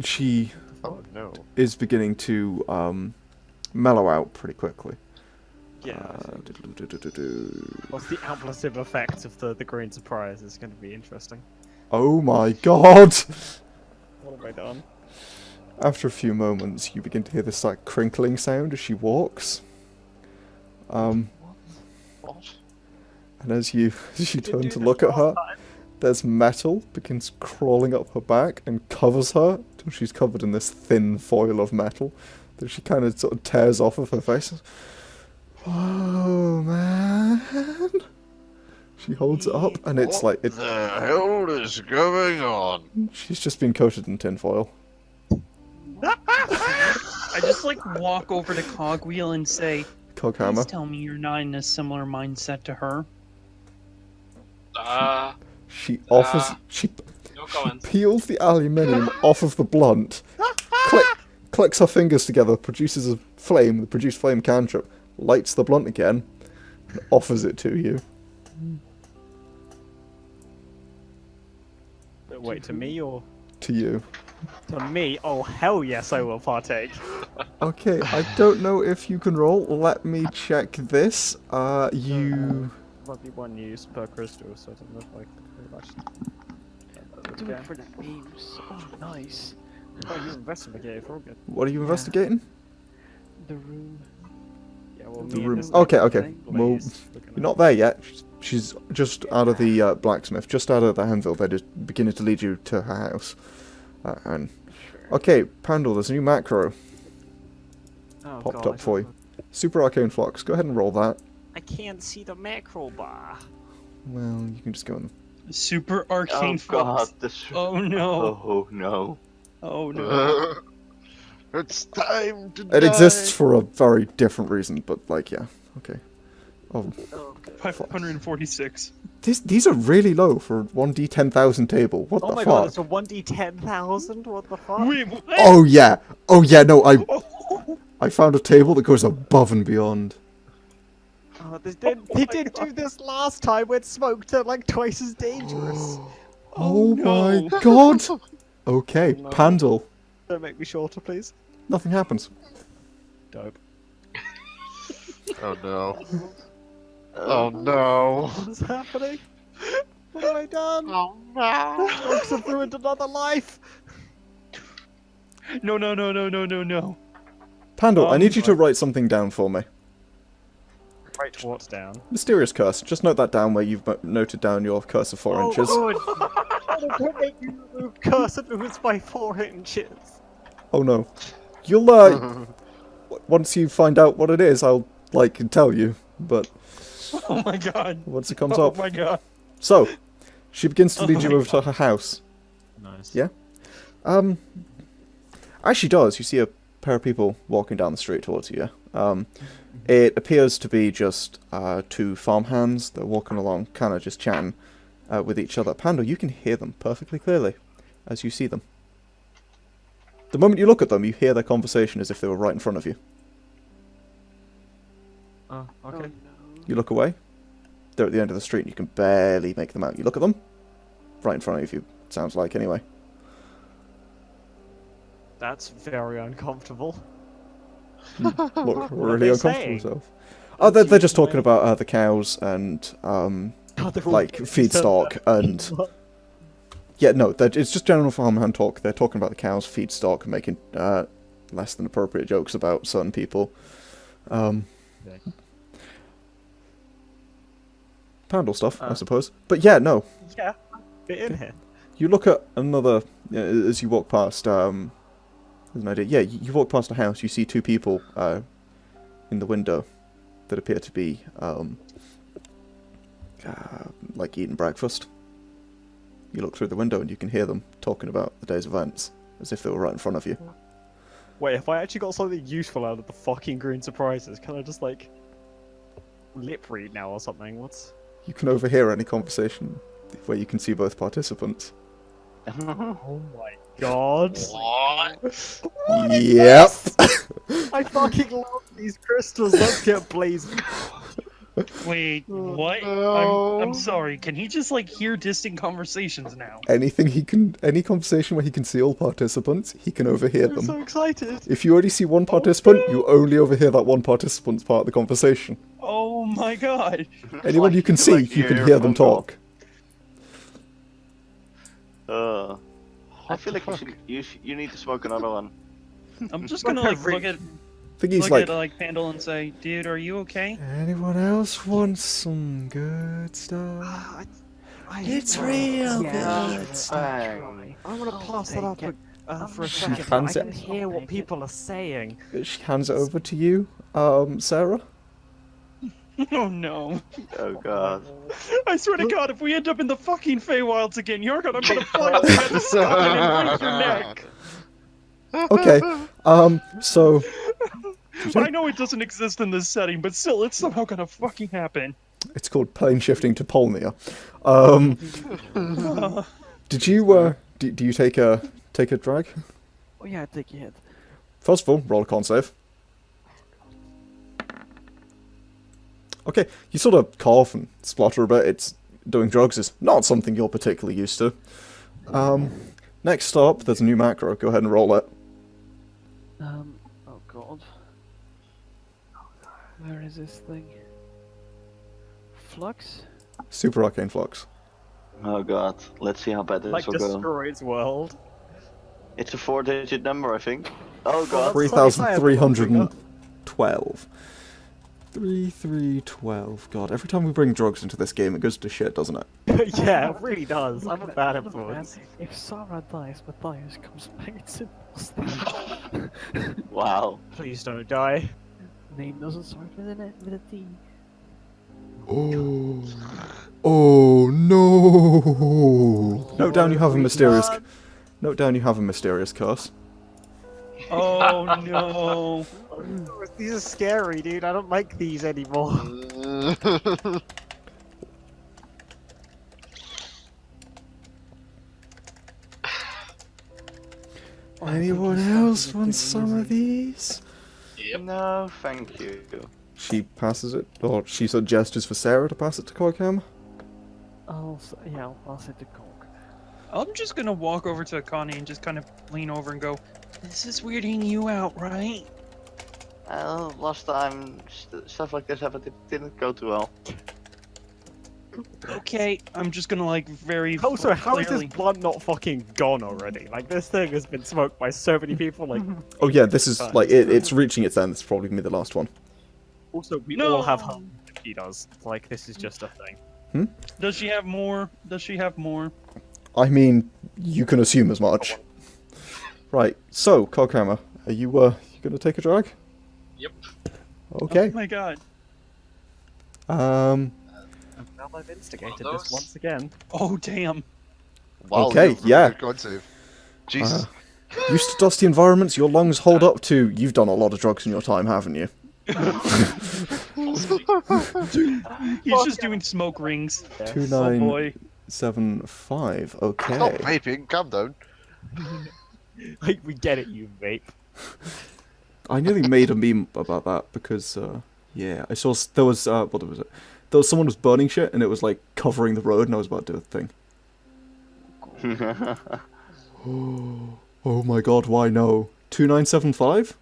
She Oh no. is beginning to mellow out pretty quickly. Yeah. Do-do-do-do-do. What's the amplificative effect of the green surprise is going to be interesting. Oh my god! What have I done? After a few moments, you begin to hear this like crinkling sound as she walks. What? And as you turn to look at her, there's metal begins crawling up her back and covers her till she's covered in this thin foil of metal that she kind of sort of tears off of her face. Oh man! She holds it up, and it's like What the hell is going on? she's just been coated in tin foil. I just like walk over to Cogwheel and say, Coghammer. please tell me you're not in a similar mindset to her. She offers. No comment. Peels the aluminium off of the blunt. Clicks her fingers together, produces a flame. The produced flame cantrip lights the blunt again, and offers it to you. Wait, to me or To you. to me? Oh hell yes, I will partake. Okay, I don't know if you can roll. Let me check this. You. Might be one use per crystal, so it doesn't look like very much. Do it for the memes. Oh, nice. Oh, you investigated. We're all good. What are you investigating? The room. Yeah, well, The me and room. this Okay. Blaze Well, looking you're at- not there yet. She's just out of the blacksmith, just out of the anvil. They're just beginning to lead you to her house. And okay, Pandal, there's a new macro Oh, popped God, up for you. Super Arcane Flux. Go ahead and roll that. I can't see the macro bar. Well, you can just go in. Super arcane Oh god, flux. this. Oh no. Oh no. Oh no. It's time to It exists for a very different reason, but like, yeah, okay. Oh, 546. these are really low for 1d 10,000 table. What Oh the my fuck? god, it's a 1d 10,000? What the fuck? Wait, what? Oh yeah, no, I found a table that goes above and beyond. Oh, they did do this last time when smoked are like twice as dangerous. Oh no. my god! Okay, No. Pandal. Don't make me shorter, please. Nothing happens. Dope. Oh no. Oh no. What's happening? What have I done? Oh no. Dogs have ruined another life. No. Pandal, I need you to right. write something down for me. Right, what's down? Mysterious curse. Just note that down where you've noted down your curse of 4 inches. Good. Don't make me remove curse and moves by 4 inches. Oh no. You'll, once you find out what it is, I'll, tell you. But Oh my god. once it comes Oh up. my god. So, she begins to Oh lead you my over to her house. Nice. Yeah. As she does, you see a pair of people walking down the street towards you. It appears to be just 2 farmhands. They're walking along, kind of just chatting with each other. Pandal, you can hear them perfectly clearly as you see them. The moment you look at them, you hear their conversation as if they were right in front of you. Oh, okay. You look away. They're at the end of the street and you can barely make them out. You look at them. Right in front of you, it sounds like, anyway. That's very uncomfortable. Look What are really they uncomfortable saying? yourself. Oh, they're just talking about the cows and, God, they're all like, feedstock and... Yeah, no, it's just general farmhand talk. They're talking about the cows, feedstock, making less than appropriate jokes about certain people. Pandal stuff, I suppose. But yeah, no. Yeah, bit in here. You look at another, as you walk past, there's an idea. Yeah, you walk past a house, you see 2 people in the window that appear to be, like, eating breakfast. You look through the window and you can hear them talking about the day's events, as if they were right in front of you. Wait, if I actually got something useful out of the fucking green surprises, can I just, like, lip read now or something? What's... You can overhear any conversation where you can see both participants. Oh my god. What? Yep. I fucking love these crystals. Let's get blazing. Wait, what? no. I'm sorry. Can he just like hear distant conversations now? Any conversation where he can see all participants, he can overhear I'm them. so excited. If you already see one participant, you only overhear that one participant's part of the conversation. Oh my god. Anyone you can see, you can hear them talk. I feel like you need to smoke another one. I'm just gonna like look at I think he's like, Pandal and say, dude, are you okay? anyone else want some good stuff? It's real good stuff. Bang. I want to pass that take up for a She second. hands I it- can hear what people are saying. She hands it over to you, Sarah. Oh no. Oh god. I swear to God, if we end up in the fucking Feywilds again, Yargon, I'm gonna fly up the sky and break your neck. Okay, so... I know it doesn't exist in this setting, but still, it's somehow gonna fucking happen. It's called plane shifting to Polnia. Did you, do you take a drag? Oh yeah, take your hit. First of all, roll a con save. Okay, you sort of cough and splutter a bit. It's doing drugs is not something you're particularly used to. Next up, there's a new macro. Go ahead and roll it. Oh god. Where is this thing? Flux? Super Arcane Flux. Oh god. Let's see how bad this Like will go. destroys world. It's a 4-digit number, I think. Oh god. 3,312. 3,312. God, every time we bring drugs into this game, it goes to shit, doesn't it? Yeah, it really does. I'm a Look at bad that, look at influence. that. If Sarah dies, Matthias comes back. It's impossible. Wow. Please don't die. Name doesn't start with a T. Oh. Oh no. Note down you have a mysterious. Note down you have a mysterious curse. Oh no. These are scary, dude. I don't like these anymore. Anyone else want some of these? Yep. No, thank you. She passes it, or she suggests for Sarah to pass it to Coghammer. I'll pass it to Cog. I'm just gonna walk over to Akane and just kind of lean over and go, this is weirding you out, right? Well, last time stuff like this happened, it didn't go too well. Okay, I'm just gonna like very Also, how is clearly... this blunt not fucking gone already? Like, this thing has been smoked by so many people, like... Oh yeah, this is like it's reaching its end. It's probably gonna be the last one. Also, we No! all have home if he does. Like, this is just a thing. Does she have more? Does she have more? I mean, you can assume as much. Right. So, Coghammer, are you gonna take a drag? Yep. Okay. Oh my god. And now I've instigated One of this those? once again. Oh damn. Wow, Okay, you've really yeah. good con save. Jesus. Used to dusty environments, your lungs hold up to. You've done a lot of drugs in your time, haven't you? He's just doing smoke rings. Yes. Two Oh nine boy. 7-5. Stop Okay. vaping, calm down. Like, we get it, you vape. I nearly made a meme about that because, yeah, I saw there was what was it? There was someone was burning shit and it was like covering the road, and I was about to do a thing. Oh my god, why no? 2975?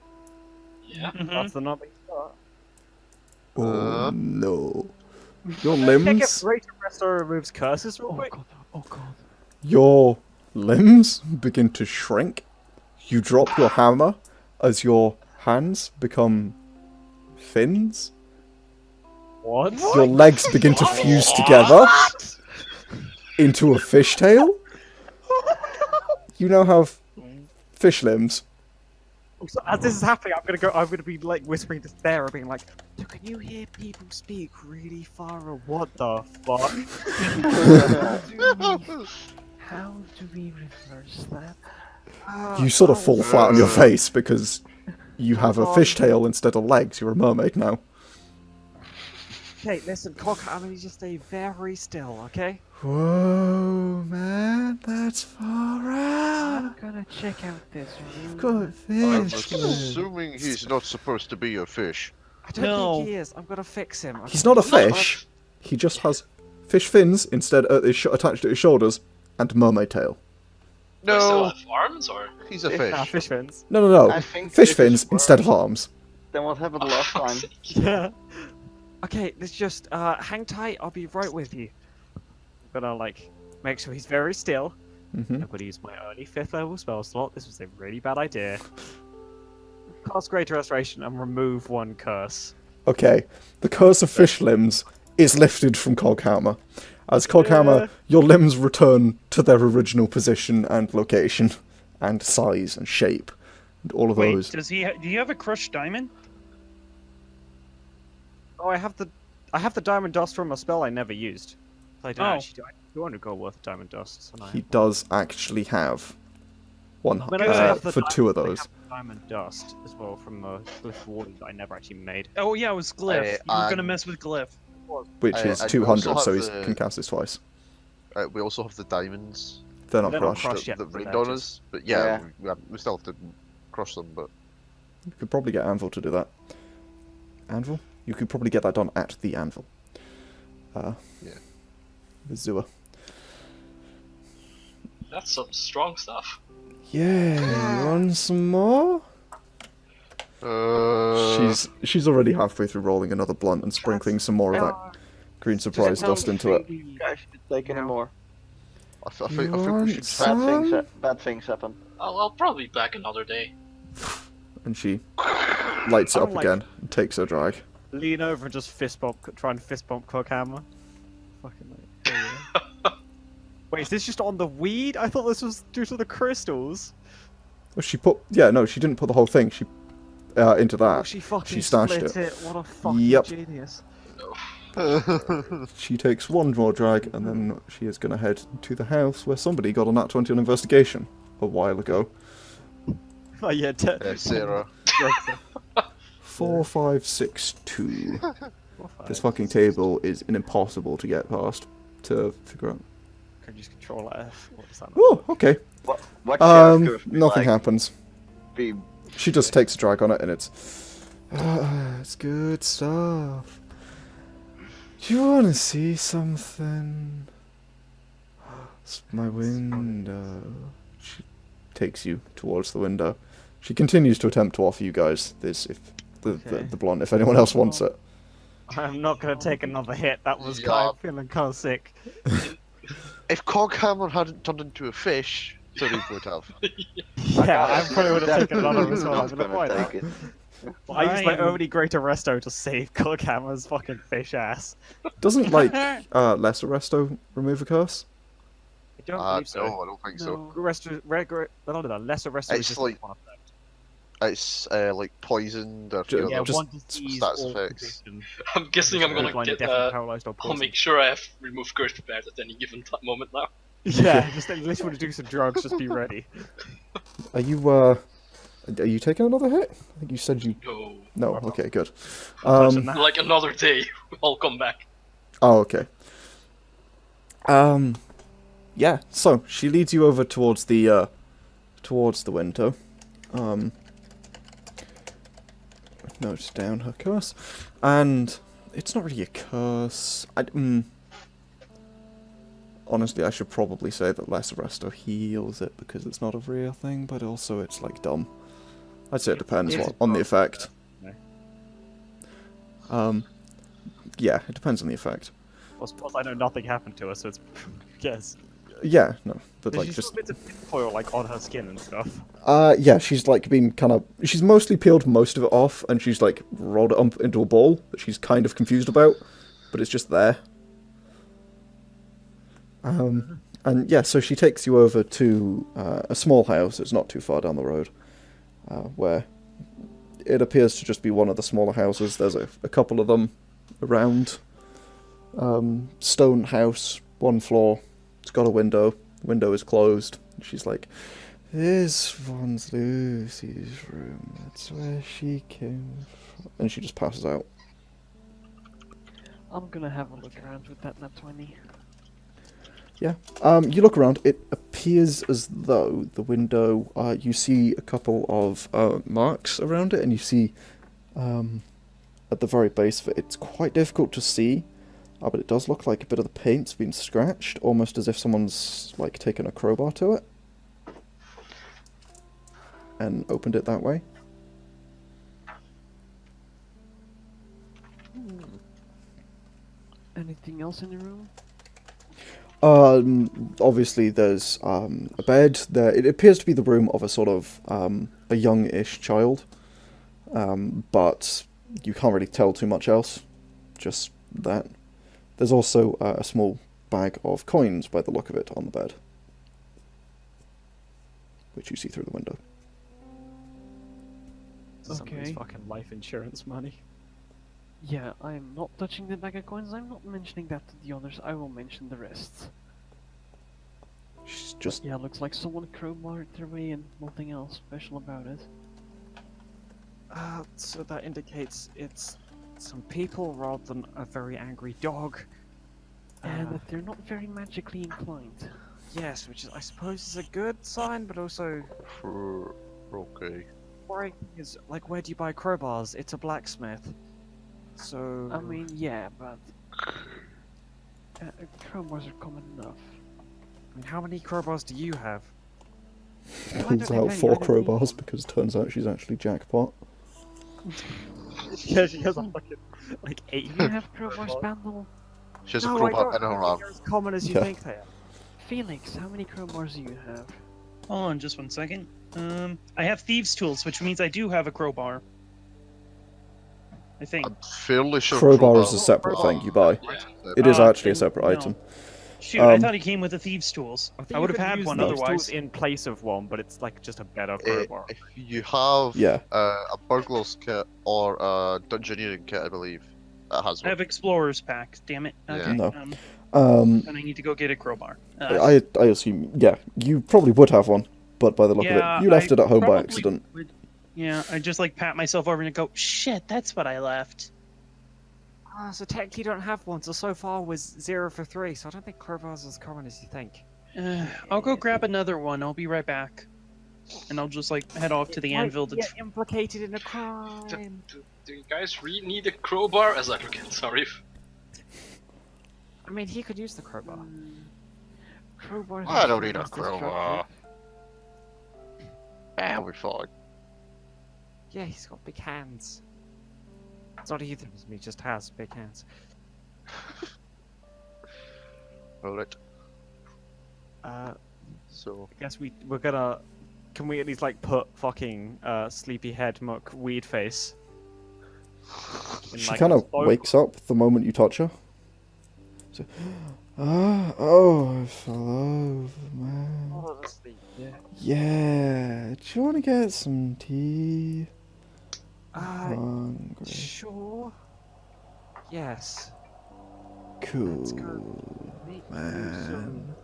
Yeah. That's the number you got. Oh no. Your Check limbs? if Rate of Restore removes curses real Oh quick. god, oh god. Your limbs begin to shrink. You drop your hammer as your hands become fins. What? Your legs begin to fuse together into a fishtail. You now have fish limbs. So as this is happening, I'm gonna be like whispering to Sarah, being like, "So can you hear people speak really far? Or what the fuck?" How do we reverse that? You sort of fall flat on your face because you have a fishtail instead of legs. You're a mermaid now. Okay, listen, Cock, I'm gonna just stay very still, okay? Whoa, man, that's far out. I'm gonna check out this room. Good I'm fish. assuming he's not supposed to be a fish. I don't No. think he is. I'm gonna fix him. He's not a fish. He just has fish fins instead attached to his shoulders and mermaid tail. Do I still No, have arms or? he's a fish. Fish fins. No. I think Fish this fins is instead of worse arms. than what happened last time. Yeah. Okay, let's just hang tight. I'll be right with you. I'm gonna like make sure he's very still. Mm-hmm. I'm going to use my only 5th level spell slot. This was a really bad idea. Cast Greater Restoration and remove 1 curse. Okay, the curse of fish limbs is lifted from Coghammer. As Coghammer, your limbs return to their original position and location, and size and shape, and all of Wait, those. do you have a crushed diamond? Oh, I have the diamond dust from a spell I never used. I don't actually do. I have 200 gold worth of diamond dust. And He does actually have one I have the for 2 of I those, have the diamond dust as well from the Glyph Warden that I never actually made. Oh yeah, it was Glyph. You were gonna mess with Glyph. which is I 200, also so have he can cast this twice. We also have the diamonds They're not They're not crushed. crushed. that, yet, that but rained they're on just- us. But yeah, we still have to crush them. But You could probably get Anvil to do that. Anvil? You could probably get that done at the Anvil. Yeah. The Zua. That's some strong stuff. Yeah, you want some more? She's already halfway through rolling another blunt and sprinkling some more of that green surprise dust into it. You guys should take any more. I think we want should. some? Bad things happen. I'll probably be back another day. And she lights it I'm up like- again and takes her drag. Lean over and just try and fist bump Coghammer. Fucking like, hell yeah. Wait, is this just on the weed? I thought this was due to the crystals. Well, she didn't put the whole thing. She into that. Oh, she fucking she stashed split it. What a fucking Yep. genius. She takes one more drag, and then she is going to head to the house where somebody got a nat 20 on investigation a while ago. Oh yeah, Sarah. 4, 5, 6, 2. This fucking table is impossible to get past to figure out. Can you just control F? What is that? Oh, okay. What sheriff curve be Nothing like? happens. Be She just takes a drag on it, and it's good stuff. Do you want to see something? It's my window. She takes you towards the window. She continues to attempt to offer you guys this, if the blunt, if anyone else wants it. I'm not gonna take another hit. That was Yeah. feeling kind of sick. If Coghammer hadn't turned into a fish, Sauriv would have. Yeah, I probably would have taken another as well. not I'm gonna gonna find take that. it. I used my I'm- only greater resto to save Coghammer's fucking fish ass. Doesn't Lesser Resto remove a curse? I don't believe so. No, I don't think so. Lesser resto is It's just like- one effect. It's like poisoned or Ju- Yeah, other just one disease stats or effects. condition. I'm guessing I'm gonna Blind, get. deaf, paralyzed, or I'll poisoned. make sure I have removed curse prepared at any given moment now. Yeah, just at least when you do some drugs, just be ready. Are you taking another hit? I think you said you. No. No. Okay, good. Touching that. Like another day, I'll come back. Oh, okay. Yeah. So she leads you over towards the window. Notes down her curse, and it's not really a curse. Honestly, I should probably say that Lesser Resto heals it because it's not a real thing, but also it's like dumb. I'd say it depends It's on the a- effect. No. Yeah, it depends on the effect. Plus, I know nothing happened to her, so it's yes. Yeah, no, but There's like just just bits of foil like on her skin and stuff. yeah, she's like been she's mostly peeled most of it off, and she's like rolled it up into a ball that she's kind of confused about, but it's just there. And yeah, so she takes you over to a small house. It's not too far down the road, where it appears to just be one of the smaller houses. There's a couple of them around. Stone house, 1 floor. It's got a window. The window is closed. She's like, "This one's Lucy's room. That's where she came from." And she just passes out. I'm gonna have a look around with that nat 20. Yeah. You look around. It appears as though the window, you see a couple of marks around it, and you see at the very base of it, it's quite difficult to see, but it does look like a bit of the paint's been scratched, almost as if someone's like taken a crowbar to it and opened it that way. Anything else in the room? Obviously there's a bed there. It appears to be the room of a sort of a young-ish child, but you can't really tell too much else. Just that. There's also a small bag of coins by the look of it on the bed, which you see through the window. Somebody's Okay. fucking life insurance money. Yeah, I'm not touching the bag of coins. I'm not mentioning that to the others. I will mention the rest. She's just Yeah, looks like someone crowbarred their way and nothing else special about it. So that indicates it's some people rather than a very angry dog. And that they're not very magically inclined. Yes, which is, I suppose is a good sign, but also Okay. worrying is like, where do you buy crowbars? It's a blacksmith. So I mean, yeah, but crowbars are common enough. I mean, how many crowbars do you have? pulls out 4 crowbars because it turns out she's actually jackpot. Yeah, she has a fucking like 8. Do you have crowbars, Pandal? She has a No, I crowbar in don't. her I arm. think they're as common as you Yeah. think they are. Felix, how many crowbars do you have? Hold on just 1 second. I have thieves' tools, which means I do have a crowbar. I think. I'm fairly sure Crowbar is a separate thing you buy. Yeah. It is Ah, actually a then separate no. item. Shoot, I Um, thought he came with the thieves' tools. think I you would have could had use one those otherwise. tools in place of one, but it's like just a better crowbar. If you have Yeah. a burglar's kit or a dungeoneering kit, I believe, that has I one. have explorers packs. Damn it. Yeah. Okay. No. Um, And I need to go get a crowbar. I assume, yeah, you probably would have one, but by the look of Yeah, it, you left I it at home by probably accident. would. Yeah, I just like pat myself over and go, shit, that's what I left. So technically you don't have one, so far was 0 for 3, so I don't think crowbars are as common as you think. I'll go grab another one. I'll be right back. And I'll just like head off to the anvil to. Get implicated in a crime. Do you guys really need a crowbar? As I look at Sauriv. I mean, he could use the crowbar. Crowbars I are don't need a less crowbar. destructive. Ah, we're fine. Yeah, he's got big hands. It's not either of them, he just has big hands. Alright, I so. guess we're gonna. Can we at least like put fucking sleepyhead muck weed face? in, She like, kind a of cloak? wakes up the moment you touch her. So, oh, I fell over, man. Oh, asleep, yeah. Yeah, do you want to get some tea? Hungry. Sure. Yes. Cool, Make man.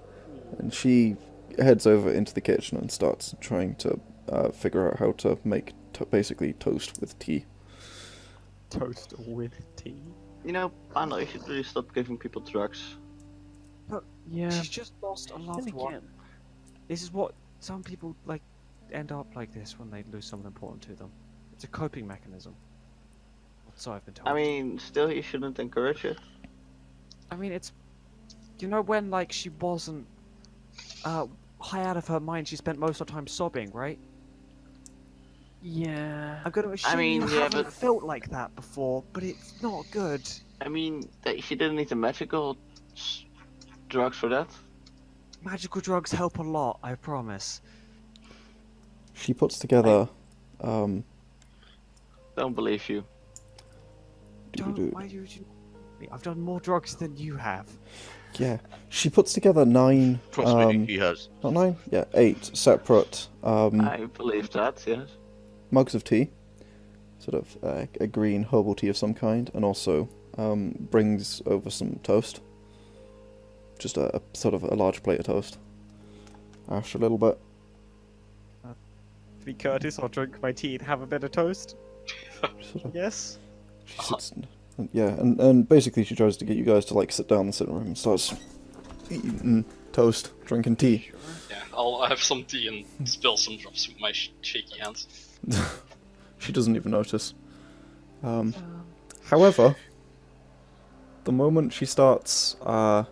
And she heads over into the kitchen and starts trying to figure out how to make basically toast with tea. toast with tea. You know, Pandal, you should really stop giving people drugs. Yeah, She's just lost a then loved one. again, This is what some people like end up like this when they lose someone important to them. It's a coping mechanism. So I've been told. I mean, still, you shouldn't encourage it. I mean, it's, you know, when like she wasn't high out of her mind, she spent most of her time sobbing, right? yeah. I'm gonna assume mean, you yeah, haven't but- felt like that before, but it's not good. I mean, she didn't need the magical drugs for that. Magical drugs help a lot, I promise. She puts together Don't believe you. Why do you? I've done more drugs than you have. yeah, she puts together 9 Trust me, he has. not 9, yeah, 8 separate I believe that, yes. mugs of tea, sort of a green herbal tea of some kind, and also brings over some toast. Just a sort of a large plate of toast. After a little bit. Be Curtis, I'll drink my tea and have a bit of toast. Sort of, Yes. she sits, and basically she tries to get you guys to like sit down in the sitting room and starts eating toast, drinking tea. Yeah, I'll have some tea and spill some drops with my shaky hands. She doesn't even notice. However, the moment she starts to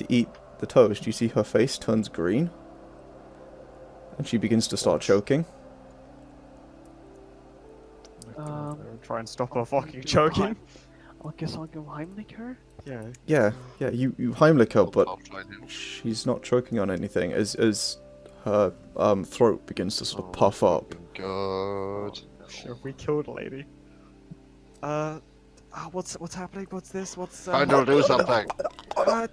eat the toast, you see her face turns green, and she begins to start choking. Try and stop her fucking choking. I guess I'll go Heimlich her. Yeah. Yeah, you Heimlich her, but I'll try and- she's not choking on anything as her throat begins to sort of puff up. God. Sure, we killed a lady. What's happening? What's this? What's I know, do something. I'm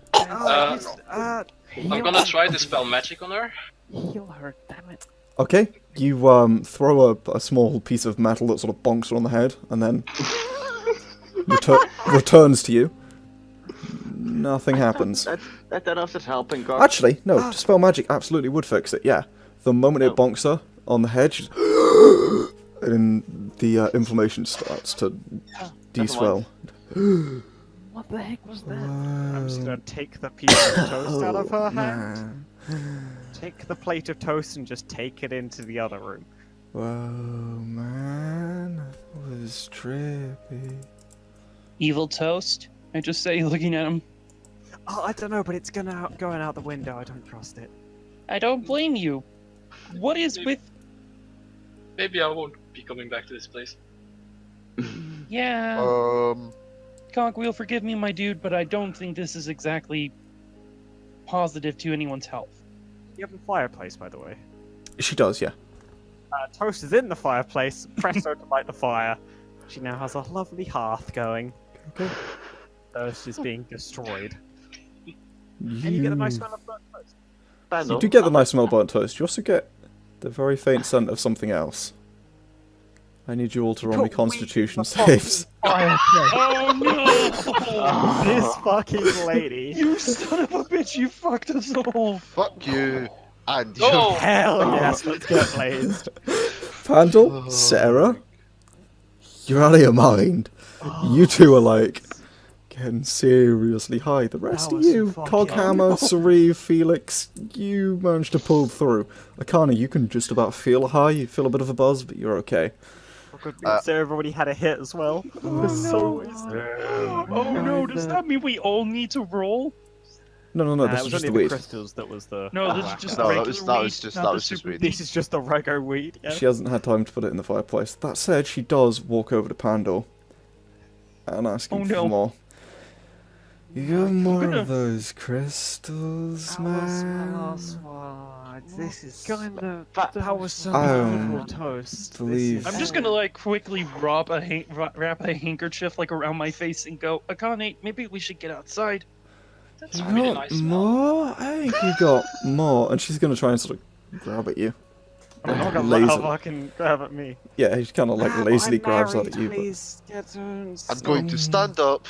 gonna try to spell magic on her. Heal her, damn it. Okay, you throw a small piece of metal that sort of bonks her on the head, and then returns to you. Nothing happens. That enough is helping, God. Actually, no, Dispel Magic absolutely would fix it, yeah. The moment it bonks her on the head, she's and the inflammation starts to de-swell. What the heck was that? I'm just gonna take the piece of toast out of her hand. Take the plate of toast and just take it into the other room. Whoa, man, that was trippy. Evil toast. I just say, looking at him. Oh, I don't know, but it's going out the window. I don't trust it. I don't blame you. What is with? Maybe I won't be coming back to this place. Yeah. Cogwheel, forgive me, my dude, but I don't think this is exactly positive to anyone's health. You have a fireplace, by the way. She does, yeah. Toast is in the fireplace. Press her to light the fire. She now has a lovely hearth going. Okay. Toast is being destroyed. And you get a nice smell of burnt toast. You do get the nice smell of burnt toast. You also get the very faint scent of something else. I need you all to roll me Constitution saves. Oh no! This fucking lady. You son of a bitch! You fucked us all. Fuck you. And Oh! Hell yes, let's get blazed. Pandal, Sarah, you're out of your mind. You two are like getting seriously high. The rest That of was you, fucking- Coghammer, Sauriv, Felix, you managed to pull through. Akane, you can just about feel high. You feel a bit of a buzz, but you're okay. Sarah already had a hit as well. Oh, So no. Oh no! Does that mean we all need to roll? No, this it is was just only the the weed. crystals that was the. No, this is just No, regular that weed, was just not that the was just super weed. This is just the rego weed. Yeah. She hasn't had time to put it in the fireplace. That said, she does walk over to Pandal and ask him Oh, for no. more. You got more gonna- of those crystals, That was my man? last one. This is Kind of. that was so Um, beautiful toast. believe- This is I'm just gonna like quickly wrap a handkerchief like around my face and go, Akane, maybe we should get outside. That's You a really got nice smell. more? I think you got more. And she's gonna try and sort of grab at you. I'm not gonna Laser- let her fucking grab at me. Yeah, he kind of like lazily grabs out at you. But... Please get her. I'm going to stand up.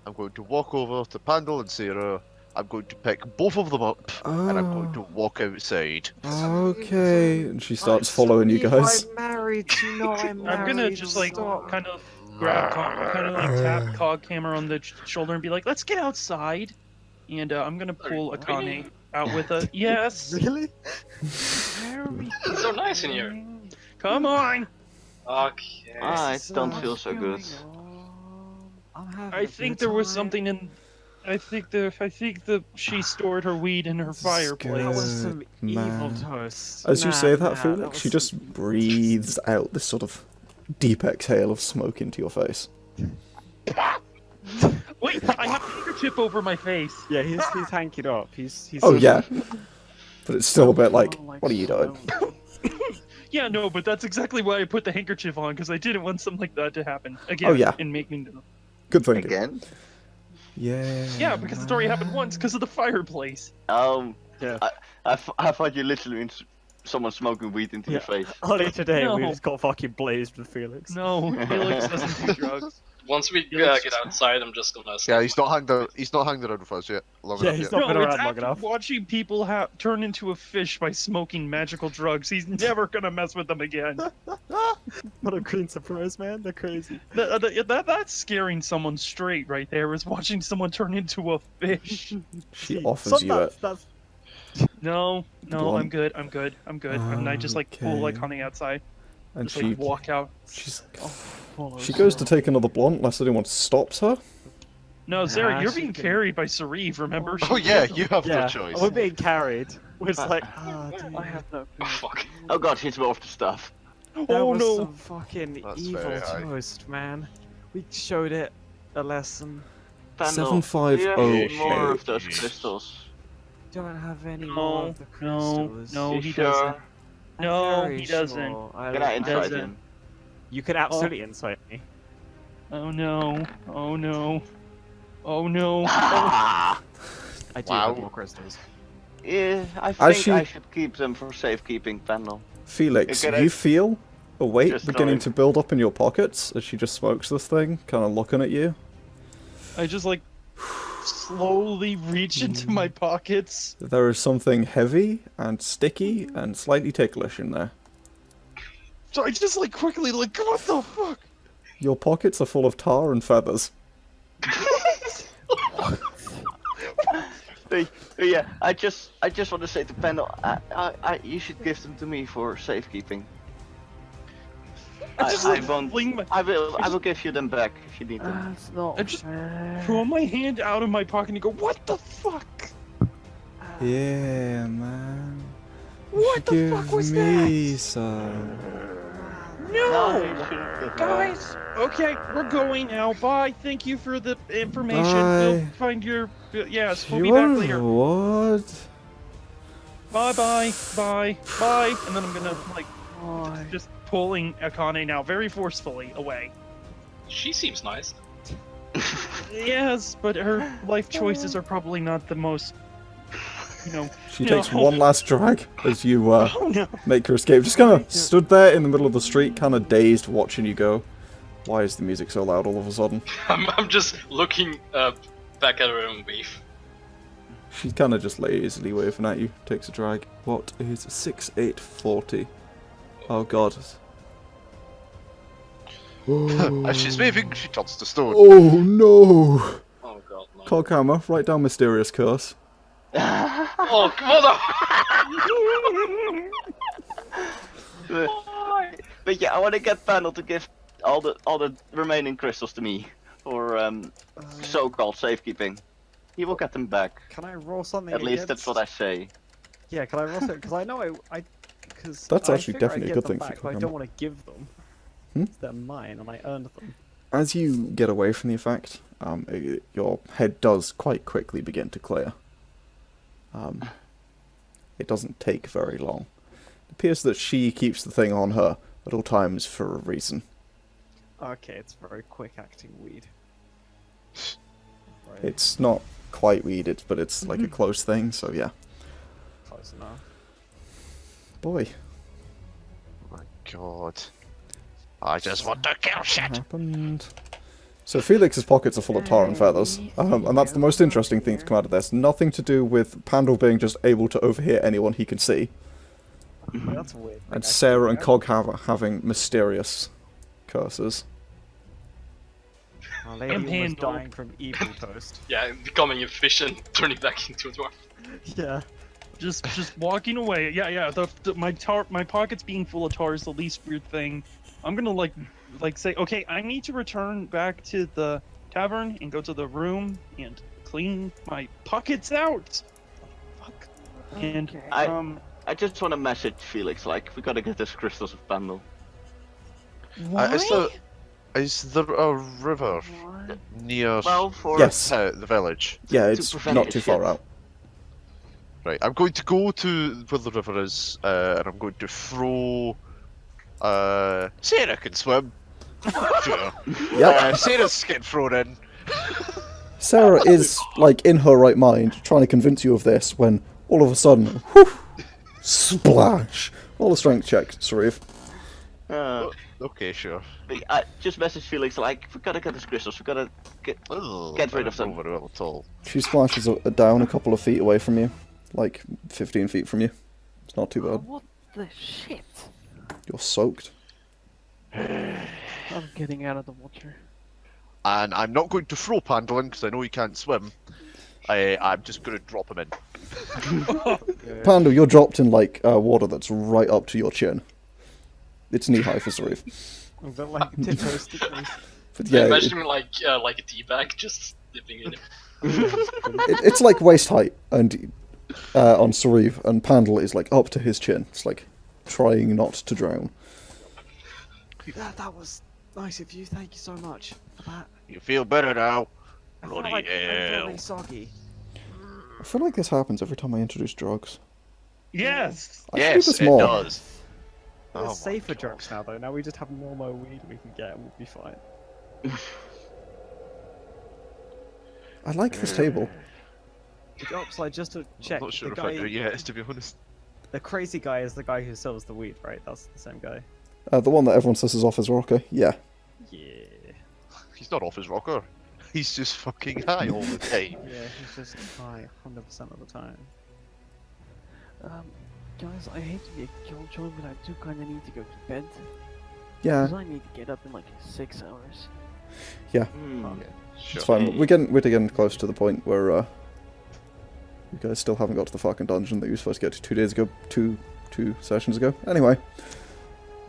I'm going to walk over to Pandal and Sarah. I'm going to pick both of them up, and I'm going to walk outside. Okay, and she starts following you guys. I'm married. You know I'm married. I'm gonna just like kind of grab, kind of like tap Coghammer on the shoulder and be like, let's get outside. And I'm gonna pull Akane out with a yes. Really? It's so nice in here. Come on. Okay. I don't feel so good. I think there was something in. I think that she stored her weed in her fireplace. That was some Good evil man. toast. As you say that, was Felix, she just breathes out this sort of deep exhale of smoke into your face. Wait, I have a handkerchief over my face. Yeah, he's hankied up. He's. Oh yeah, but it's still a bit like, what are you doing? Yeah, no, but that's exactly why I put the handkerchief on, because I didn't want something like that to happen again. Oh, yeah. And make me know. Good thinking. Again? Yeah. Yeah, because it's already happened once because of the fireplace. Yeah. I thought you literally meant someone smoking weed into your face. Only today we No. just got fucking blazed with Felix. No, Felix doesn't do drugs. Once we Felix- get outside, I'm just gonna. Yeah, he's not hanged out. He's not hanged around with us yet. Long Yeah, enough he's yet. not been No, it's around long after enough. watching people turn into a fish by smoking magical drugs. He's never gonna mess with them again. What a green surprise, man. They're crazy. That's scaring someone straight right there, is watching someone turn into a fish. She offers you it. That's No, Blunt. I'm good. And I just like pull like Okay. honey outside. And Just like walk out. she goes to take another blunt unless anyone stops her. No, Sarah, Nah, you're she being can- carried by Sauriv, remember? Oh yeah, you have yeah. no choice. We're being carried. We're just like, ah, dude. I have no Oh clue. fuck. Oh god, she's off the stuff. That Oh was no! some fucking That's evil very high. toast, man. We showed it a lesson. Pandal, 750. do you have any more of those crystals? Don't have any more No, of the no, crystals. no, You he sure? doesn't. I'm No, very he doesn't. sure. Can I insight doesn't. him? You can absolutely insight me. Oh no, oh no, oh no. Ah, I do Wow. have more crystals. yeah, I think Actually- I should keep them for safekeeping, Pandal. Felix, Okay, you feel a weight Just beginning going. to build up in your pockets as she just smokes this thing, kind of looking at you. I just like slowly reach into my pockets. There is something heavy and sticky and slightly ticklish in there. So I just like quickly like, what the fuck? Your pockets are full of tar and feathers. But yeah, I just want to say to Pandal, you should give them to me for safekeeping. I just I like won't. fling my, I will give you them back if you need them. That's not I just fair. pull my hand out of my pocket and go, what the fuck? Yeah, man. What the Give fuck was me that? some. No! you shouldn't give Guys, okay, we're going now. Bye. Thank you for the information. Bye. We'll find your. Yes, we'll be back later. What? Bye, bye, bye, bye. And then I'm gonna like Why? just pulling Akane now very forcefully away. She seems nice. Yes, but her life choices are probably not the most. You know. She No. takes one last drag as you Oh no. make her escape. Just kind of stood there in the middle of the street, kind of dazed, watching you go. Why is the music so loud all of a sudden? I'm just looking back at her and wave. She's kind of just lazily waving at you. Takes a drag. What is 6/8/40? Oh god. As she's waving, she turns to stone. Oh no! Oh god, no. Coghammer, write down mysterious curse. Oh, what But yeah, I want to get Pandal to give all the remaining crystals to me for so-called safekeeping. He will get them back. Can I roll something? At least that's what I say. Yeah, can I roll something? Because I know because That's actually definitely a good thing for back, but I Coghammer. don't want to give them. Hmm? They're mine, and I earned them. As you get away from the effect, your head does quite quickly begin to clear. It doesn't take very long. It appears that she keeps the thing on her at all times for a reason. Okay, it's very quick acting weed. Right, It's not quite weeded, but it's like a close thing, so yeah. close enough. Boy, Oh my god. I just want to kill what shit. happened? So Felix's pockets are full of tar and feathers, and that's the most interesting thing to come out of this. Nothing to do with Pandal being just able to overhear anyone he can see, That's a weird. and Sarah and Coghammer having mysterious curses. Our lady And almost Pandal. dying from evil toast. Yeah, becoming a fish and turning back into a dwarf. Yeah. Just walking away. Yeah. My pockets being full of tar is the least weird thing. I'm gonna like say, okay, I need to return back to the tavern and go to the room and clean my pockets out. Fuck. And Okay. I just want to message Felix, like, we gotta get this crystals of Pandal. why? Is there a river Why? near Well, for Yes. the village? Yeah, To it's prevent not it, too far yes. out. Right, I'm going to go to where the river is, and I'm going to throw. Sarah can swim. Sure. Yep. Sarah's getting thrown in. Sarah is, like, in her right mind, trying to convince you of this, when all of a sudden, whew, splash! All the strength check, Sauriv. Okay, sure. I just message Felix, like, we gotta get this crystals, we gotta get Get rid of them. Over well at all. She splashes down a couple of feet away from you, like 15 feet from you. It's not too Oh, bad. what the shit? You're soaked. I'm getting out of the water. And I'm not going to throw Pandal in because I know he can't swim. I'm just going to drop him in. Pandal, you're dropped in, like, water that's right up to your chin. It's knee-high for Sauriv. Is that like tiptoe stickers? But I yeah, imagine him like a tea bag, just dipping in it. it's like waist height and on Sauriv, and Pandal is, like, up to his chin. It's like trying not to drown. That was nice of you. Thank you so much for that. You feel better now? I feel Bloody like I feel hell. really soggy. I feel like this happens every time I introduce drugs. Yes. I should do Yes, this it more. does. Oh There's my safer God. drugs now, though. Now we just have normal weed we can get and we'll be fine. I like this table. The upside, just to check, I'm not sure the if I guy, do yes, to be honest. the crazy guy is the guy who sells the weed, right? That's the same guy. The one that everyone says is off his rocker. Yeah. Yeah. He's not off his rocker. He's just fucking high all the time. Yeah, he's just high 100% of the time. Guys, I hate to be a killjoy, but I do kind of need to go to bed. Yeah. Because I need to get up in like 6 hours. Hmm. Sure. It's fine. We're getting close to the point where you guys still haven't got to the fucking dungeon that you were supposed to get to 2 days ago, two sessions ago. Anyway,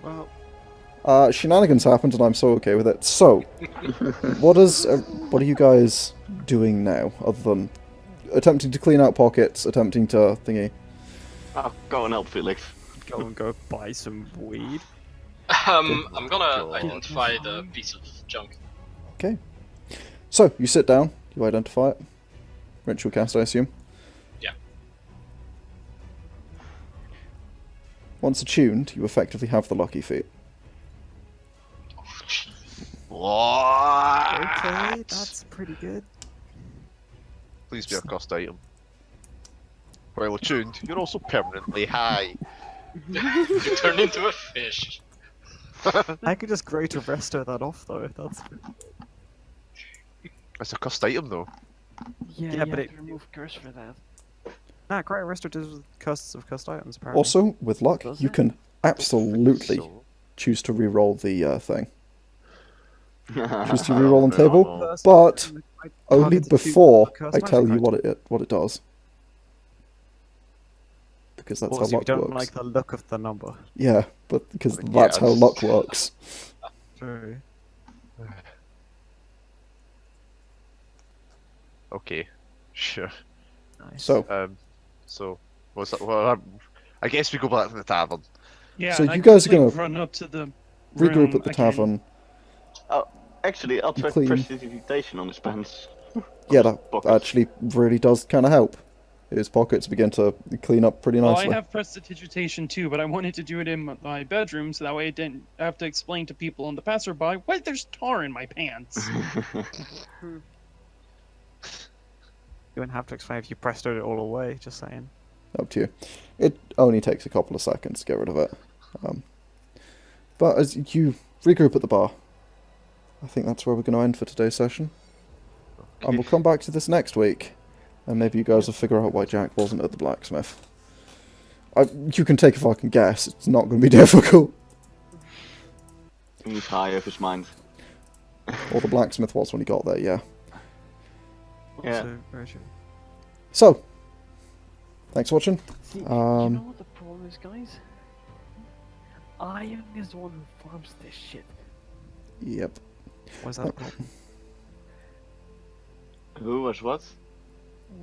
Well, shenanigans happened, and I'm so okay with it. So, what are you guys doing now, other than attempting to clean out pockets, attempting to thingy? I'll go and help Felix. go buy some weed. I'm gonna God. identify the piece of junk. Okay. So you sit down, you identify it. Ritual cast, I assume. Yeah. Once attuned, you effectively have the lucky feat. What? Okay, that's pretty good. Please be a cost item. While attuned, you're also permanently high. You turn into a fish. I could just grate a resto that off though. That's It's a cost item though. Yeah, Yeah, you but have it- to remove curse for that. grate a resto does with costs of cost items apparently. Also, with luck, Does you it? can absolutely So- choose to re-roll the thing. Choose to Just re-roll on no. table, First, but I only targeted two before cursed I tell magic you items. what it does. Because that's Also, how if you luck don't works. like the look of the number. Yeah, but because that's how Yes. luck works. True. Okay, sure. Nice. So, What's that? Well, I guess we go back to the tavern. Yeah. So and I you guys are quickly gonna run up to the regroup room at the again. tavern. Actually, I'll try Clean. prestidigitation on his pants. Yeah, that Pockets. actually really does kind of help. His pockets begin to clean up pretty Well, nicely. I have prestidigitation too, but I wanted to do it in my bedroom so that way I didn't have to explain to people on the passerby why there's tar in my pants. You wouldn't have to explain if you prestoed it all away, just saying. Up to you. It only takes a couple of seconds to get rid of it. But as you regroup at the bar, I think that's where we're going to end for today's session. And we'll come back to this next week, and maybe you guys will figure out why Jack wasn't at the blacksmith. You can take a fucking guess. It's not going to be difficult. He's high of his mind. Or the blacksmith was when he got there, yeah. Yeah. So, very true. So, thanks for watching. See, you Um, know what the problem is, guys? Iron is the one who farms this shit. Yep. Why's that a problem? Who was what?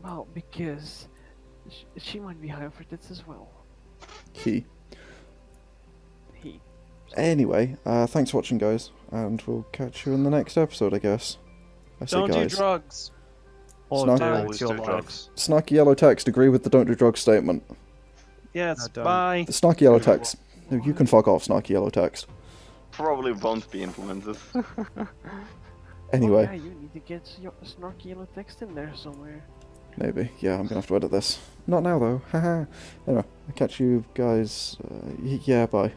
Well, because she might be higher for this as well. Key. He. Anyway, thanks for watching, guys, and we'll catch you in the next episode, I guess. I say Don't do guys. drugs. Or Snarky- do it Always to your do life. drugs. Snarky Yellow Text, agree with the don't do drugs statement. Yes, don't. bye. The Snarky Yellow Text. No, you can fuck off, Snarky Yellow Text. Probably won't be implemented. Anyway, Oh, yeah, you need to get your Snarky Yellow Text in there somewhere. maybe. Yeah, I'm gonna have to edit this. Not now, though. Haha. Anyway, I'll catch you guys. Yeah, bye.